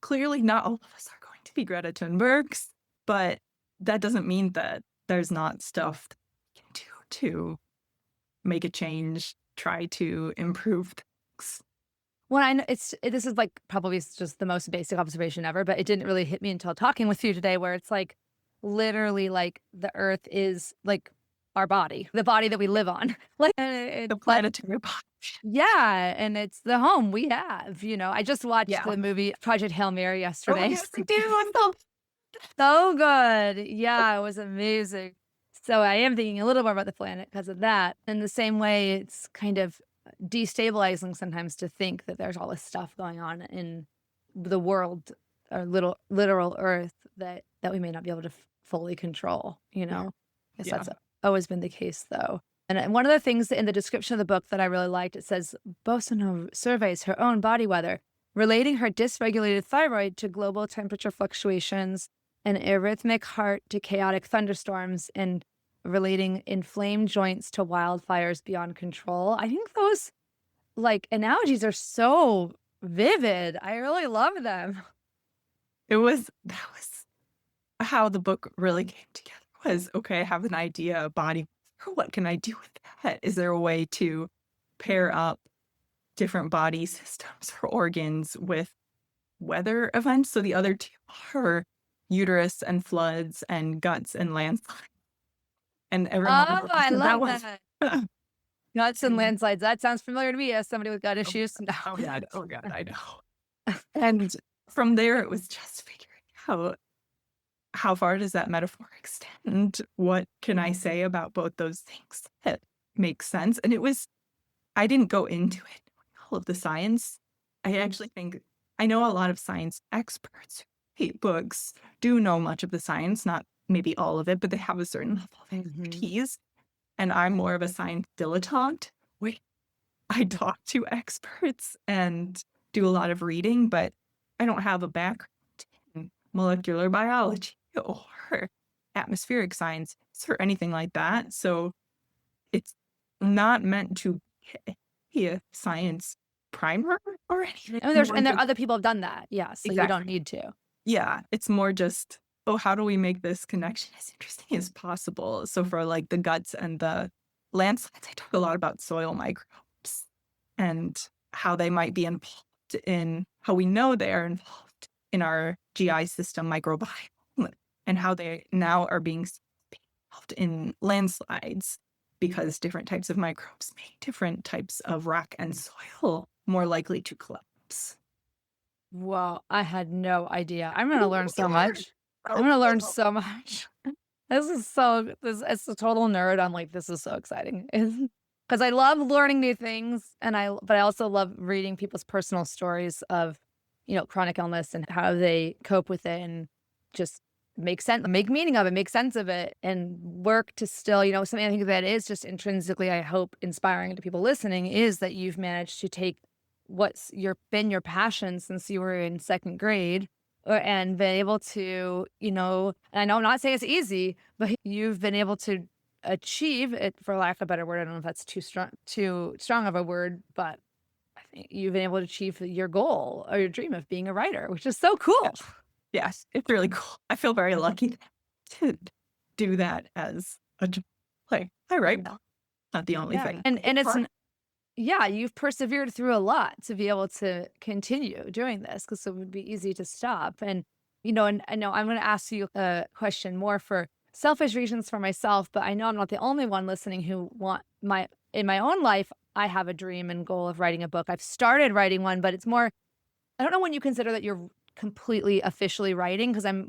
B: clearly not all of us are going to be Greta Thunbergs, but that doesn't mean that there's not stuff that we can do to make a change, try to improve things.
A: When I know this is like probably just the most basic observation ever, but it didn't really hit me until talking with you today, where it's like literally like the earth is like our body, the body that we live on. Like,
B: The
A: but
B: planetary body.
A: yeah, and it's the home we have. I just watched
B: Yeah.
A: the movie Project Hail Mary
B: Oh,
A: yesterday.
B: yes, I do. I'm so
A: So good. Yeah, it was amazing. So I am thinking a little more about the planet because of that. In the same way, it's kind of destabilizing sometimes to think that there's all this stuff going on in the world or little literal Earth that we may not be able to fully control.
B: yeah,
A: Yes,
B: yeah,
A: that's always been the case, though. And one of the things in the description of the book that I really liked, it says Bosono surveys her own body weather, relating her dysregulated thyroid to global temperature fluctuations and arrhythmic heart to chaotic thunderstorms and relating inflamed joints to wildfires beyond control. I think those like analogies are so vivid. I really love them.
B: that was how the book really came together was, okay, I have an idea, a body, what can I do with that? Is there a way to pair up different body systems or organs with weather events? So the other 2 are uterus and floods and guts and landslides, and everyone
A: Oh, I
B: so that
A: love
B: was
A: that. Nuts and
B: and
A: landslides. That sounds familiar to me as somebody with gut
B: oh
A: issues. No.
B: oh god, I know. And from there, it was just figuring out how far does that metaphor extend? What can I say about both those things that makes sense? And I didn't go into it knowing all of the science. I actually think I know a lot of science experts who hate books, do know much of the science, not maybe all of it, but they have a certain level of
A: Mhm.
B: expertise. And I'm more of a science dilettante. Wait, I talk to experts and do a lot of reading, but I don't have a background molecular biology or atmospheric science or anything like that. So it's not meant to be a science primer or anything.
A: And
B: More
A: there are
B: just
A: other people have done that. Yeah. So you don't
B: exactly.
A: need to.
B: Yeah, it's more just, oh, how do we make this connection as interesting as possible? So for like the guts and the landslides, I talk a lot about soil microbes and how they might be involved in how we know they are involved in our GI system microbiome and how they now are being involved in landslides because different types of microbes make different types of rock and soil more likely to collapse.
A: Whoa, I had no idea. I'm gonna learn so much. I'm gonna learn so much. It's a total nerd. I'm like, this is so exciting. Because I love learning new things but I also love reading people's personal stories of, chronic illness and how they cope with it and just make meaning of it, make sense of it, and work to still, something I think that is just intrinsically, I hope, inspiring to people listening is that you've managed to take been your passion since you were in second grade and been able to, and I know I'm not saying it's easy, but you've been able to achieve it, for lack of a better word. I don't know if that's too strong of a word, but I think you've been able to achieve your goal or your dream of being a writer, which is so cool.
B: Yes, it's really cool. I feel very lucky to do that as a job. Like, I write well, not the only
A: Yeah.
B: thing.
A: And yeah, you've persevered through a lot to be able to continue doing this because it would be easy to stop. And I know I'm going to ask you a question more for selfish reasons for myself, but I know I'm not the only one listening who in my own life, I have a dream and goal of writing a book. I've started writing one, but it's more, I don't know when you consider that you're completely officially writing because I'm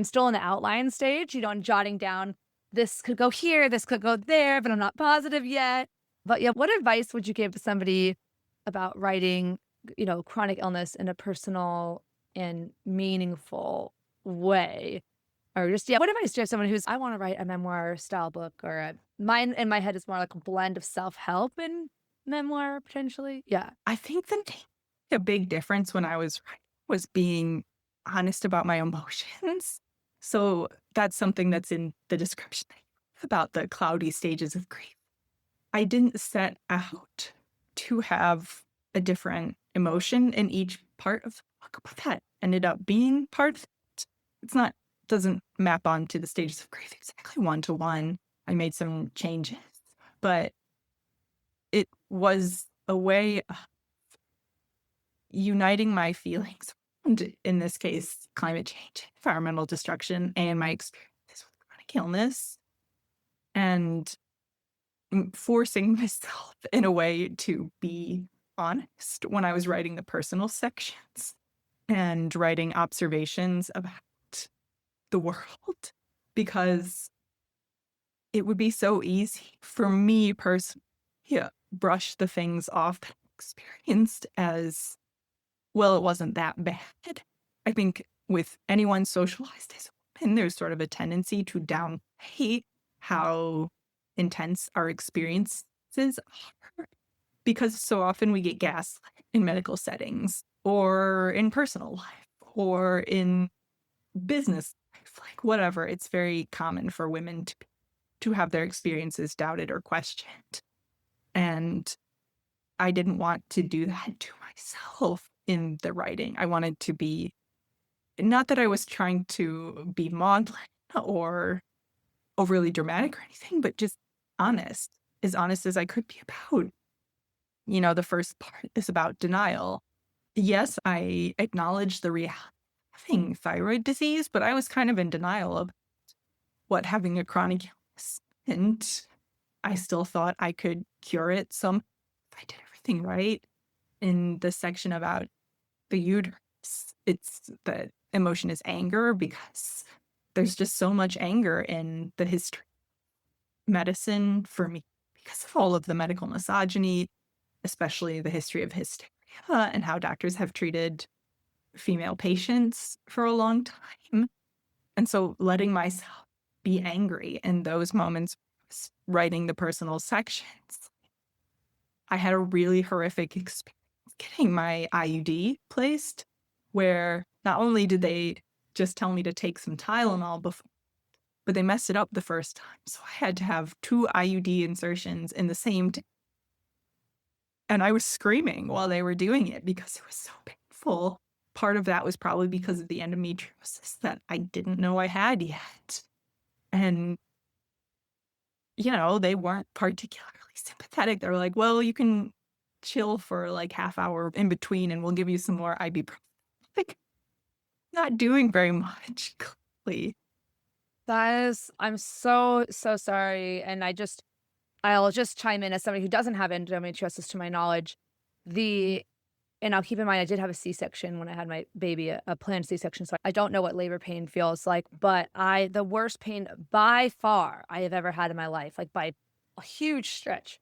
A: still in the outline stage, and jotting down this could go here, this could go there, but I'm not positive yet. But yeah, what advice would you give to somebody about writing, chronic illness in a personal and meaningful way? Or just, yeah, what advice do you have someone I want to write a memoir style book mine in my head is more like a blend of self-help and memoir potentially. Yeah.
B: I think a big difference when I was writing was being honest about my emotions. So that's something that's in the description about the cloudy stages of grief. I didn't set out to have a different emotion in each part of the book, but that ended up being part of it. Doesn't map onto the stages of grief exactly one to one. I made some changes, but it was a way of uniting my feelings, and in this case, climate change, environmental destruction, and my experiences with chronic illness, and forcing myself in a way to be honest when I was writing the personal sections and writing observations about the world, because it would be so easy for me personally to brush the things off that I experienced as, well, it wasn't that bad. I think with anyone socialized as a woman, there's sort of a tendency to downplay how intense our experiences are, because so often we get gaslit in medical settings or in personal life or in business life, like whatever. It's very common for women to have their experiences doubted or questioned. And I didn't want to do that to myself in the writing. I wanted to be, not that I was trying to be maudlin or overly dramatic or anything, but just honest as I could be about. The first part is about denial. Yes, I acknowledge the reality of having thyroid disease, but I was kind of in denial of what having a chronic illness. And I still thought I could cure it if I did everything right. In the section about the uterus, it's the emotion is anger, because there's just so much anger in the history of medicine for me because of all of the medical misogyny, especially the history of hysteria and how doctors have treated female patients for a long time. And so letting myself be angry in those moments, writing the personal sections, I had a really horrific experience getting my IUD placed, where not only did they just tell me to take some Tylenol before, but they messed it up the first time. So I had to have 2 IUD insertions in the same day. And I was screaming while they were doing it because it was so painful. Part of that was probably because of the endometriosis that I didn't know I had yet. And, they weren't particularly sympathetic. They were like, well, you can chill for like half hour in between and we'll give you some more ibuprofen. Like, not doing very much, clearly.
A: I'm so, so sorry. And I'll just chime in as somebody who doesn't have endometriosis to my knowledge. And I'll keep in mind, I did have a C-section when I had my baby, a planned C-section. So I don't know what labor pain feels like, but the worst pain by far I have ever had in my life, like by a huge stretch,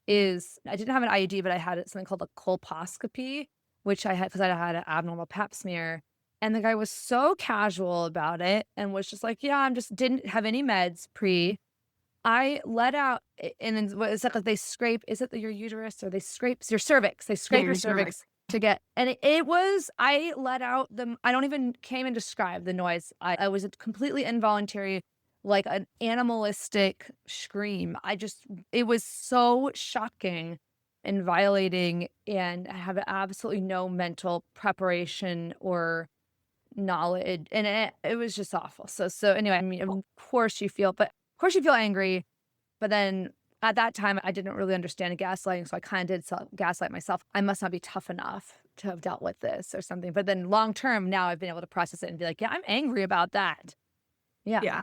A: is I didn't have an IUD, but I had something called a colposcopy, which I had because I had an abnormal pap smear. And the guy was so casual about it and was just like, yeah, didn't have any meds pre. I let out, and then it's like they scrape, is it your uterus or they scrape your cervix? They scrape your cervix to get, and I let out I don't even can't even describe the noise. I was completely involuntary, like an animalistic scream. It was so shocking and violating, and I have absolutely no mental preparation or knowledge, and it was just awful. So anyway, I mean, of course you feel angry, but then at that time I didn't really understand gaslighting, so I kind of did gaslight myself. I must not be tough enough to have dealt with this or something. But then long term, now I've been able to process it and be like, yeah, I'm angry about that. Yeah.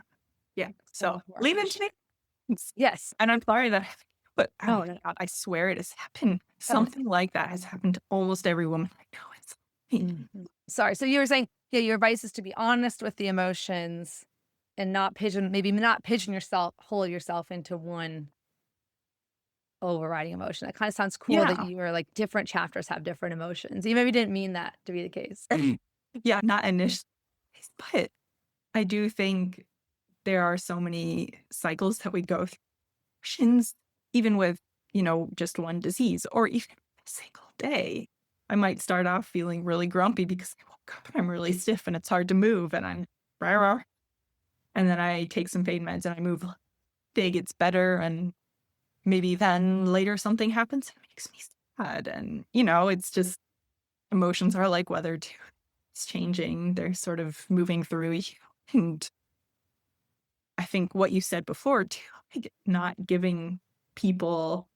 B: So lean into it.
A: Yes.
B: And I'm sorry that, but
A: Oh, no.
B: God, I swear it has happened. Something like that has happened to almost every woman I know.
A: Sorry. So you were saying, yeah, your advice is to be honest with the emotions and not pigeon hole yourself into one overriding emotion. That kind of sounds cool that you were like different chapters have different emotions. You maybe didn't mean that to be the case.
B: Yeah, not initially, but I do think there are so many cycles that we go through, emotions, even with, just one disease or even a single day. I might start off feeling really grumpy because I woke up and I'm really stiff and it's hard to move and I'm rah. And then I take some pain meds and I move. Day gets better, and maybe then later something happens and it makes me sad. And, it's just emotions are like weather too. It's changing. They're sort of moving through you. And I think what you said before too, like not giving people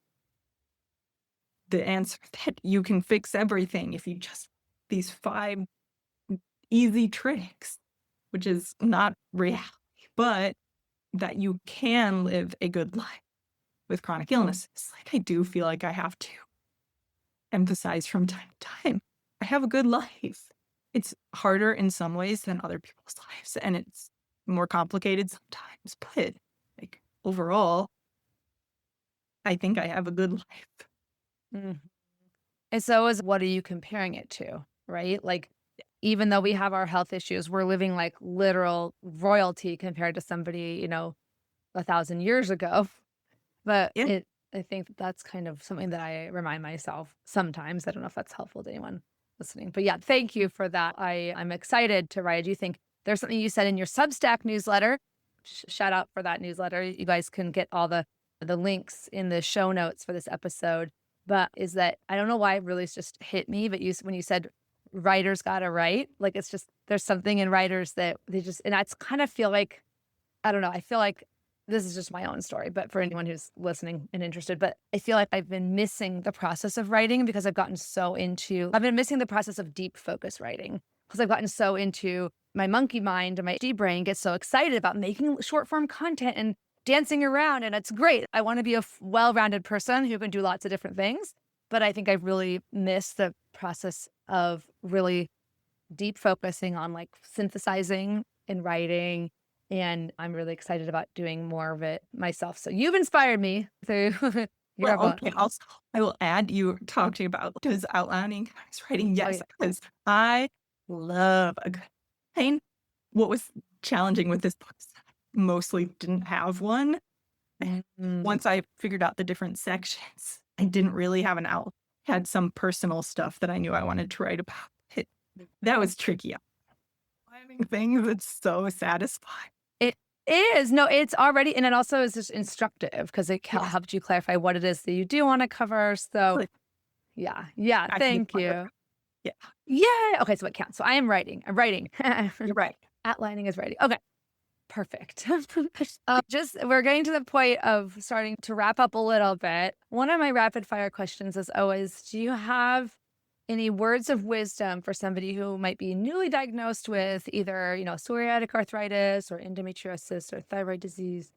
B: the answer that you can fix everything if you just these 5 easy tricks, which is not reality, but that you can live a good life with chronic illnesses. Like I do feel like I have to emphasize from time to time, I have a good life. It's harder in some ways than other people's lives, and it's more complicated sometimes, but like overall, I think I have a good life.
A: Mm-hmm. And so what are you comparing it to, right? Like, even though we have our health issues, we're living like literal royalty compared to somebody, 1,000 years ago. But I think that's kind of something that I remind myself sometimes. I don't know if that's helpful to anyone listening, but yeah, thank you for that. I'm excited to write. I do think there's something you said in your Substack newsletter. Shout out for that newsletter. You guys can get all the links in the show notes for this episode. But is that, I don't know why it really just hit me, but when you said writers gotta write, like it's just, there's something in writers that and I kind of feel like, I don't know, I feel like this is just my own story, but for anyone who's listening and interested, but I feel like I've been missing the process of writing because I've been missing the process of deep focus writing because I've gotten so into my monkey mind, and my D brain gets so excited about making short form content and dancing around, and it's great. I want to be a well-rounded person who can do lots of different things, but I think I've really missed the process of really deep focusing on like synthesizing and writing, and I'm really excited about doing more of it myself. So you've inspired me through your book.
B: Okay, also, I will add, you were talking about does outlining writing. Yes, because I love a good pain. What was challenging with this book is that I mostly didn't have one. Once I figured out the different sections, I didn't really have an outline. Had some personal stuff that I knew I wanted to write about. That was tricky. prescribing things. It's so satisfying.
A: It is. No, it's already, and it also is just instructive because it
B: Yes.
A: helps you clarify what it is that you do want to cover. So,
B: Like,
A: yeah. Yeah.
B: I can
A: Thank
B: declare.
A: you.
B: Yeah,
A: Yeah. Okay. So it counts. So I am writing. I'm writing.
B: you're right.
A: Outlining is writing. Okay. Perfect. Just we're getting to the point of starting to wrap up a little bit. One of my rapid fire questions is always, do you have any words of wisdom for somebody who might be newly diagnosed with either, psoriatic arthritis or endometriosis or thyroid disease?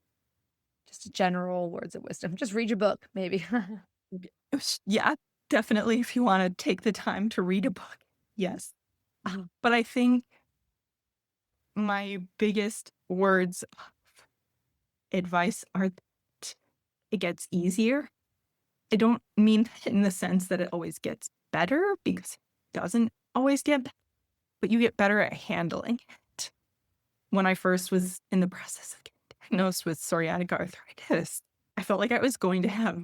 A: Just general words of wisdom. Just read your book, maybe.
B: Yeah, definitely if you wanna take the time to read a book, yes. But I think my biggest words of advice are that it gets easier. I don't mean that in the sense that it always gets better because it doesn't always get better, but you get better at handling it. When I first was in the process of getting diagnosed with psoriatic arthritis, I felt like I was going to have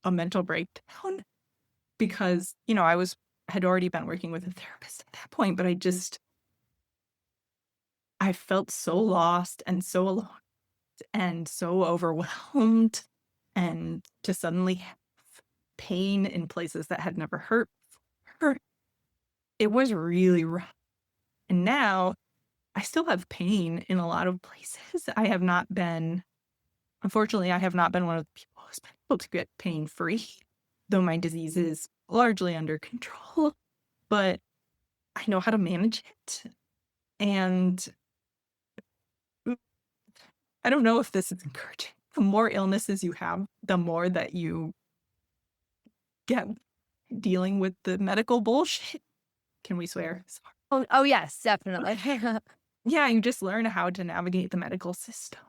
B: a mental breakdown because, had already been working with a therapist at that point, but I felt so lost and so alone and so overwhelmed, and to suddenly have pain in places that had never hurt before, it was really rough. And now I still have pain in a lot of places. Unfortunately, I have not been one of the people who's been able to get pain free, though my disease is largely under control, but I know how to manage it. And I don't know if this is encouraging. The more illnesses you have, the more that you get dealing with the medical bullshit. Can we swear? Sorry.
A: Oh, yes, definitely.
B: Yeah, you just learn how to navigate the medical system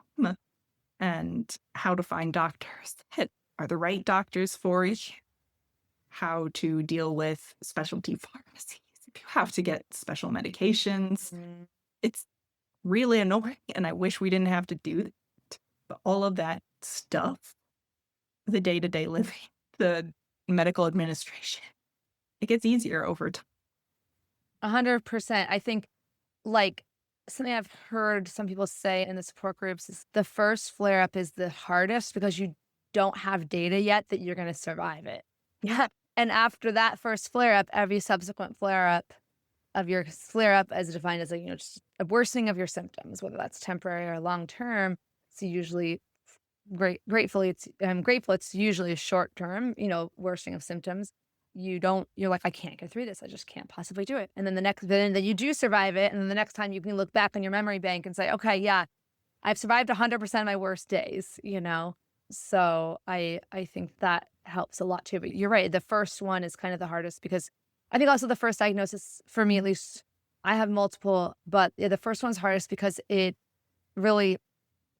B: and how to find doctors that are the right doctors for you, how to deal with specialty pharmacies if you have to get special medications.
A: Mm.
B: It's really annoying, and I wish we didn't have to do that. But all of that stuff, the day-to-day living, the medical administration, it gets easier over time.
A: 100%. I think, like, something I've heard some people say in the support groups is the first flare up is the hardest because you don't have data yet that you're going to survive it. Yeah. And after that first flare up, every subsequent flare up of your flare up as defined as just a worsening of your symptoms, whether that's temporary or long term. So usually I'm grateful it's usually a short term, worsening of symptoms. You're like, I can't get through this. I just can't possibly do it. And then then you do survive it. And then the next time you can look back on your memory bank and say, okay, yeah, I've survived 100% of my worst days. So I think that helps a lot too. But you're right. The first one is kind of the hardest because I think also the first diagnosis for me, at least, I have multiple, but yeah, the first one's hardest because it really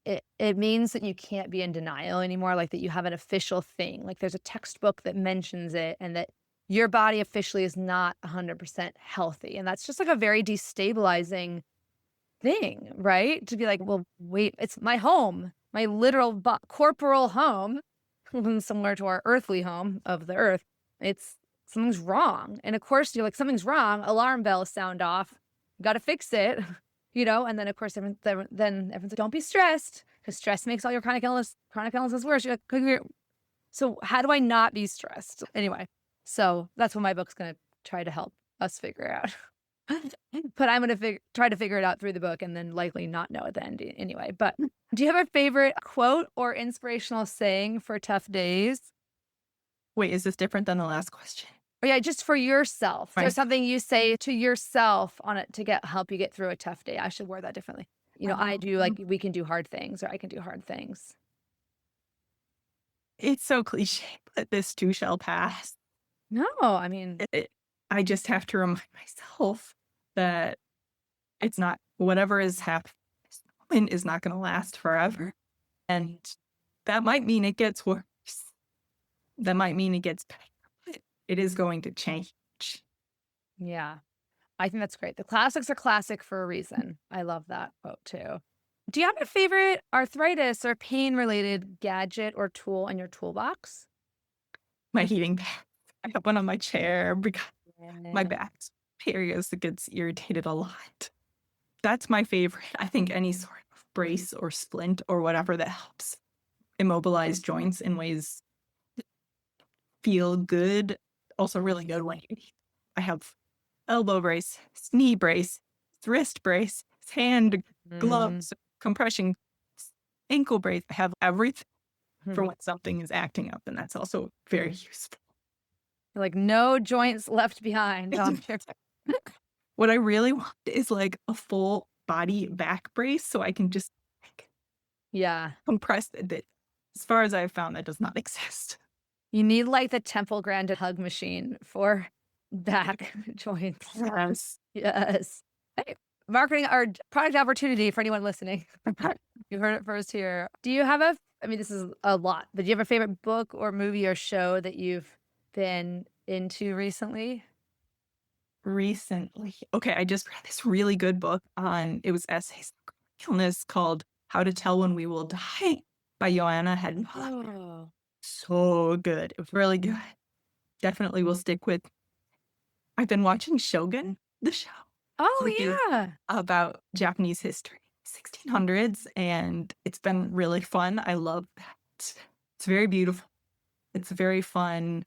A: it means that you can't be in denial anymore, like that you have an official thing. Like there's a textbook that mentions it and that your body officially is not 100% healthy. And that's just like a very destabilizing thing, right? To be like, well, wait, it's my home, my literal corporal home, similar to our earthly home of the earth. It's something's wrong. And of course, you're like, something's wrong. Alarm bells sound off. Got to fix it. And then of course, then everyone's like, don't be stressed because stress makes all your chronic illnesses worse. You're like, so how do I not be stressed? Anyway, so that's what my book's going to try to help us figure out. But I'm going to try to figure it out through the book and then likely not know at the end anyway. But do you have a favorite quote or inspirational saying for tough days?
B: Wait, is this different than the last question?
A: Or yeah, just for yourself.
B: Right.
A: There's something you say to yourself on it to help you get through a tough day. I should word that differently. I do like we can do hard things or I can do hard things.
B: It's so cliche, but this too shall pass.
A: No, I mean,
B: I just have to remind myself that it's not whatever is happening this moment is not going to last forever. And that might mean it gets worse. That might mean it gets better, but it is going to change.
A: yeah, I think that's great. The classics are classic for a reason. I love that quote too. Do you have a favorite arthritis or pain related gadget or tool in your toolbox?
B: My heating pad. I have one on my chair because my back areas that gets irritated a lot. that's my favorite. I think any sort of brace or splint or whatever that helps immobilize joints in ways that feel good, also really good when you need. I have elbow brace, knee brace, wrist brace, hand
A: Mm.
B: gloves, compression, ankle brace. I have everything for
A: Mhm.
B: when something is acting up, and that's also very useful.
A: Like no joints left behind on your.
B: What I really want is like a full body back brace so I can just like
A: Yeah.
B: compress it. As far as I've found, that does not exist.
A: You need like the Temple Grandin hug machine for back joints.
B: Yes.
A: Yes. Hey, marketing or product opportunity for anyone listening. You heard it first here. Do you have I mean, this is a lot, but do you have a favorite book or movie or show that you've been into recently?
B: Recently. Okay, I just read this really good book on it was essays on illness called How to Tell When We Will Die by Joanna Hedden.
A: Oh.
B: So good. It was really good. Definitely will stick with. I've been watching Shogun, the show, which is
A: Oh, yeah.
B: about Japanese history, 1600s, and it's been really fun. I love that. It's very beautiful. It's very fun,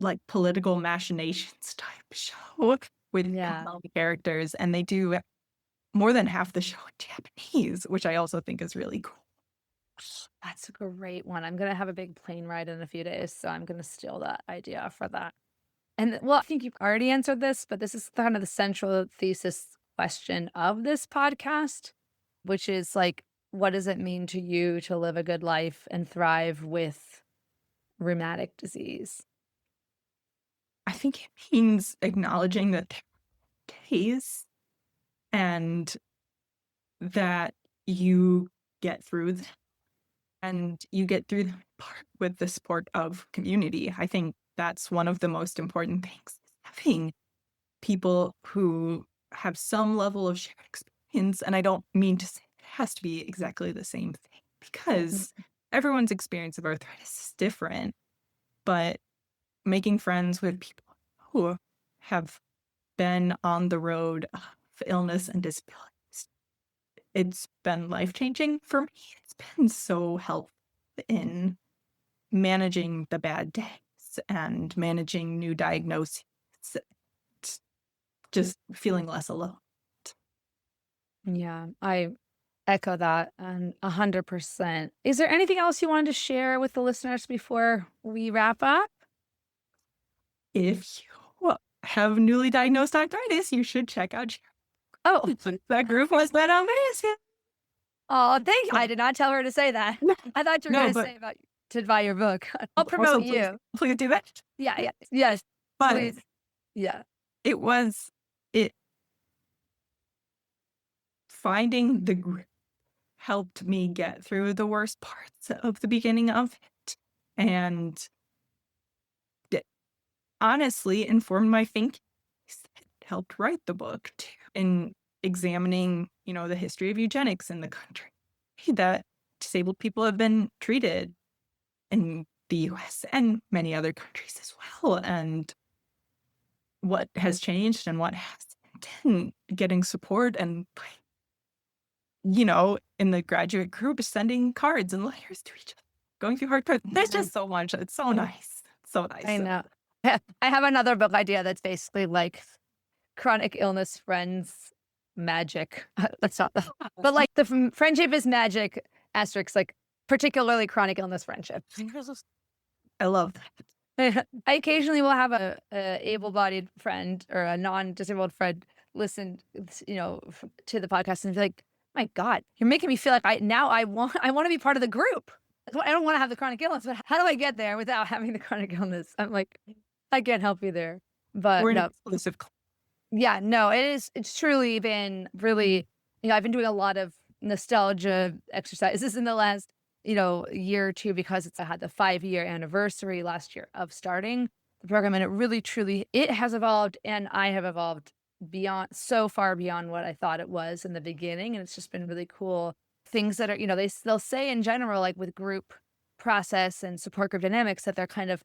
B: like political machinations type show with
A: Yeah.
B: compelling characters, and they do more than half the show in Japanese, which I also think is really cool.
A: That's a great one. I'm gonna have a big plane ride in a few days, so I'm gonna steal that idea for that. And well, I think you've already answered this, but this is kind of the central thesis question of this podcast, which is like, what does it mean to you to live a good life and thrive with rheumatic disease?
B: I think it means acknowledging that there are days and that you get through them and you get through them part with the support of community. I think that's one of the most important things, having people who have some level of shared experience. And I don't mean to say it has to be exactly the same thing
A: Mm.
B: because everyone's experience of arthritis is different, but making friends with people who have been on the road of illness and disabilities, it's been life-changing for me. It's been so helpful in managing the bad days and managing new diagnoses, just feeling less alone.
A: Yeah, I echo that and 100%. Is there anything else you wanted to share with the listeners before we wrap up?
B: If you have newly diagnosed arthritis, you should check out
A: Oh,
B: that group was been amazing.
A: oh, thank you. I did not tell her to say that.
B: No,
A: I thought you were
B: no,
A: going to
B: but
A: say about to buy your book. I'll
B: also
A: promote you.
B: please do that.
A: Yeah, yeah, yes,
B: But
A: please. Yeah.
B: it was it finding the group helped me get through the worst parts of the beginning of it, and it honestly informed my thinking. It helped write the book too, in examining, the history of eugenics in the country, that disabled people have been treated in the US and many other countries as well, and what has changed and what hasn't, and getting support and, in the graduate group, sending cards and letters to each other, going through hard times. There's just so much. It's so nice. So
A: I
B: nice.
A: know. I have another book idea that's basically like chronic illness friends magic. That's not the, but like the friendship is magic asterisk, like particularly chronic illness friendship.
B: I love that.
A: I occasionally will have a able-bodied friend or a non-disabled friend listen, to the podcast and be like, "My God, you're making me feel like I want to be part of the group. I don't want to have the chronic illness, but how do I get there without having the chronic illness?" I'm like, I can't help you there, but
B: We're an
A: no,
B: exclusive club.
A: yeah, no, it's truly been really, I've been doing a lot of nostalgia exercises in the last, year or two because I had the 5-year anniversary last year of starting the program. And it really, truly, it has evolved and I have evolved beyond, so far beyond what I thought it was in the beginning. And it's just been really cool. Things that are, they'll say in general, like with group process and support group dynamics, that they're kind of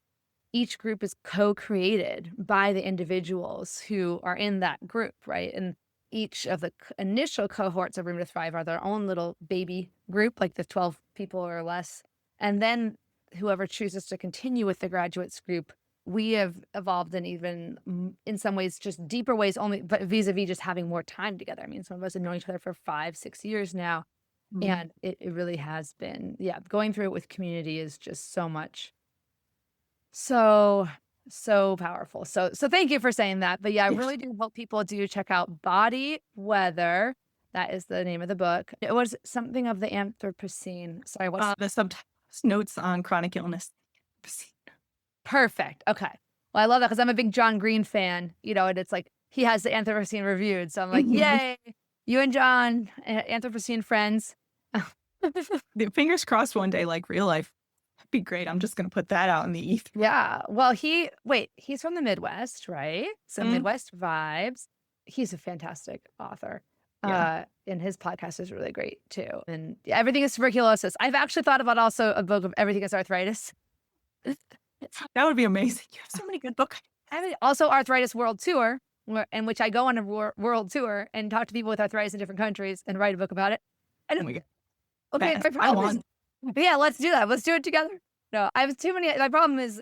A: each group is co-created by the individuals who are in that group, right? And each of the initial cohorts of Room to Thrive are their own little baby group, like the 12 people or less. And then whoever chooses to continue with the graduates group, we have evolved in even, in some ways, just deeper ways, only but vis-a-vis just having more time together. I mean, some of us have known each other for 5-6 years now. And it really has been, going through it with community is just so much, so powerful. So thank you for saying that. But I really do hope people do check out Body Weather. That is the name of the book. It was something of the Anthropocene. Sorry, what's
B: the subtitles, notes on chronic illness.
A: Perfect. Okay. Well, I love that because I'm a big John Green fan, and it's like he has the Anthropocene reviewed. So I'm like, yay, you and John, Anthropocene friends.
B: Fingers crossed one day, like real life. That'd be great. I'm just going to put that out in the ether.
A: Yeah. Well, he's from the Midwest, right? So Midwest vibes. He's a fantastic author. And his podcast is really great too. And Everything is Tuberculosis. I've actually thought about also a book of Everything is Arthritis.
B: That would be amazing. You have so many good books.
A: Also Arthritis World Tour, in which I go on a world tour and talk to people with arthritis in different countries and write a book about it. Okay, my problem is, let's do that. Let's do it together. No, I have too many. My problem is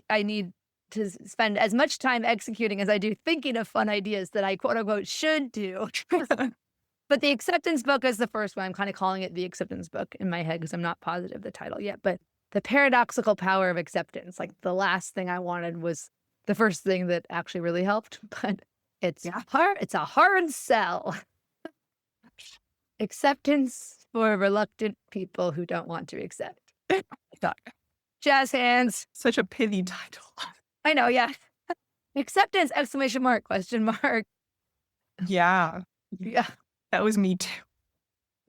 A: I need to spend as much time executing as I do thinking of fun ideas that I quote unquote should do. But the acceptance book is the first one. I'm kind of calling it the acceptance book in my head because I'm not positive the title yet. But the paradoxical power of acceptance, like the last thing I wanted was the first thing that actually really helped. But it's hard. It's a hard sell. Acceptance for reluctant people who don't want to accept. Jazz hands.
B: Such a pithy title.
A: I know, yeah. Acceptance, exclamation mark, question mark.
B: Yeah. That was me too.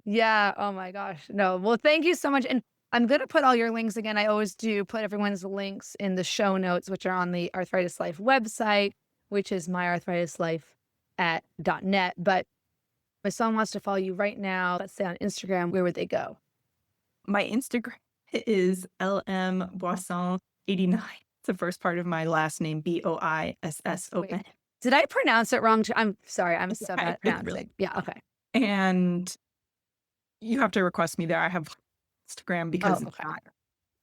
A: Yeah, oh my gosh. No, well, thank you so much. And I'm going to put all your links again. I always do put everyone's links in the show notes, which are on the Arthritis Life website, which is myarthritislife.net. But if someone wants to follow you right now, let's say on Instagram, where would they go?
B: My Instagram is lmboisson89. It's the first part of my last name, Boisson.
A: Did I pronounce it wrong? I'm sorry. I'm so bad at pronouncing. Really. Yeah, okay.
B: And you have to request me there. I have Instagram because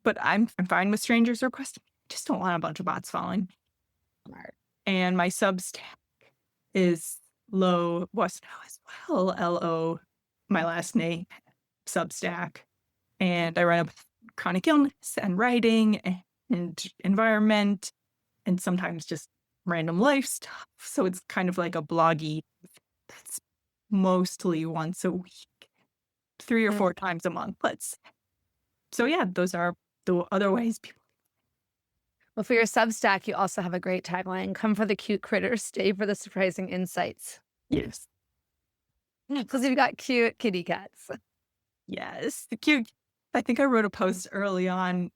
B: but I'm fine with strangers requesting. I just don't want a bunch of bots following. And my Substack is Lo Boisson as well. Lo, my last name, Substack. And I write about chronic illness and writing and environment and sometimes just random life stuff. So it's kind of like a bloggy that's mostly once a week, 3 or 4 times a month. So those are the other ways people.
A: Well, for your Substack, you also have a great tagline: "Come for the cute critters, stay for the surprising insights."
B: Yes.
A: Because you've got cute kitty cats.
B: Yes, the cute. I think I wrote a post early on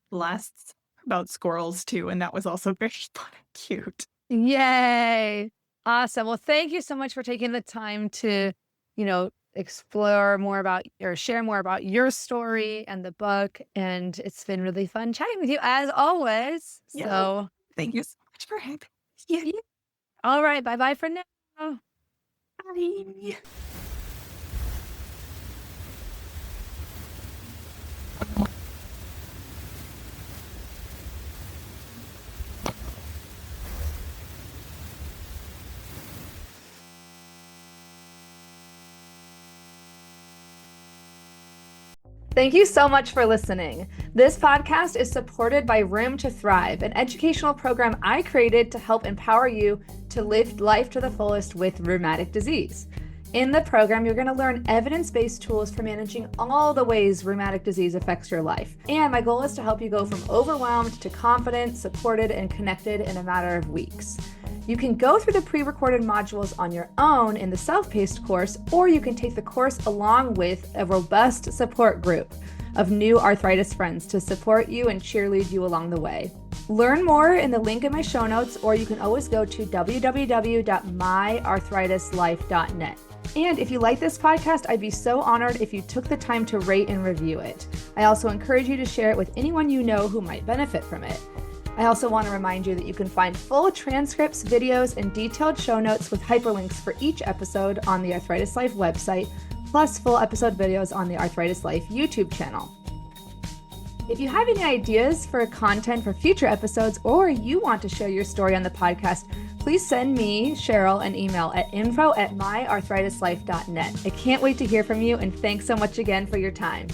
B: about squirrels too, and that was also very fun and cute.
A: Yay. Awesome. Well, thank you so much for taking the time to, explore more about or share more about your story and the book. And it's been really fun chatting with you as always.
B: Yeah.
A: So
B: thank you so much for having me.
A: All right. Bye-bye for now.
B: Bye.
A: Thank you so much for listening. This podcast is supported by Room to Thrive, an educational program I created to help empower you to live life to the fullest with rheumatic disease. In the program, you're going to learn evidence-based tools for managing all the ways rheumatic disease affects your life. And my goal is to help you go from overwhelmed to confident, supported, and connected in a matter of weeks. You can go through the pre-recorded modules on your own in the self-paced course, or you can take the course along with a robust support group of new arthritis friends to support you and cheerlead you along the way. Learn more in the link in my show notes, or you can always go to www.myarthritislife.net. And if you like this podcast, I'd be so honored if you took the time to rate and review it. I also encourage you to share it with anyone you know who might benefit from it. I also want to remind you that you can find full transcripts, videos, and detailed show notes with hyperlinks for each episode on the Arthritis Life website, plus full episode videos on the Arthritis Life YouTube channel. If you have any ideas for content for future episodes, or you want to share your story on the podcast, please send me, Cheryl, an email at info@myarthritislife.net. I can't wait to hear from you, and thanks so much again for your time.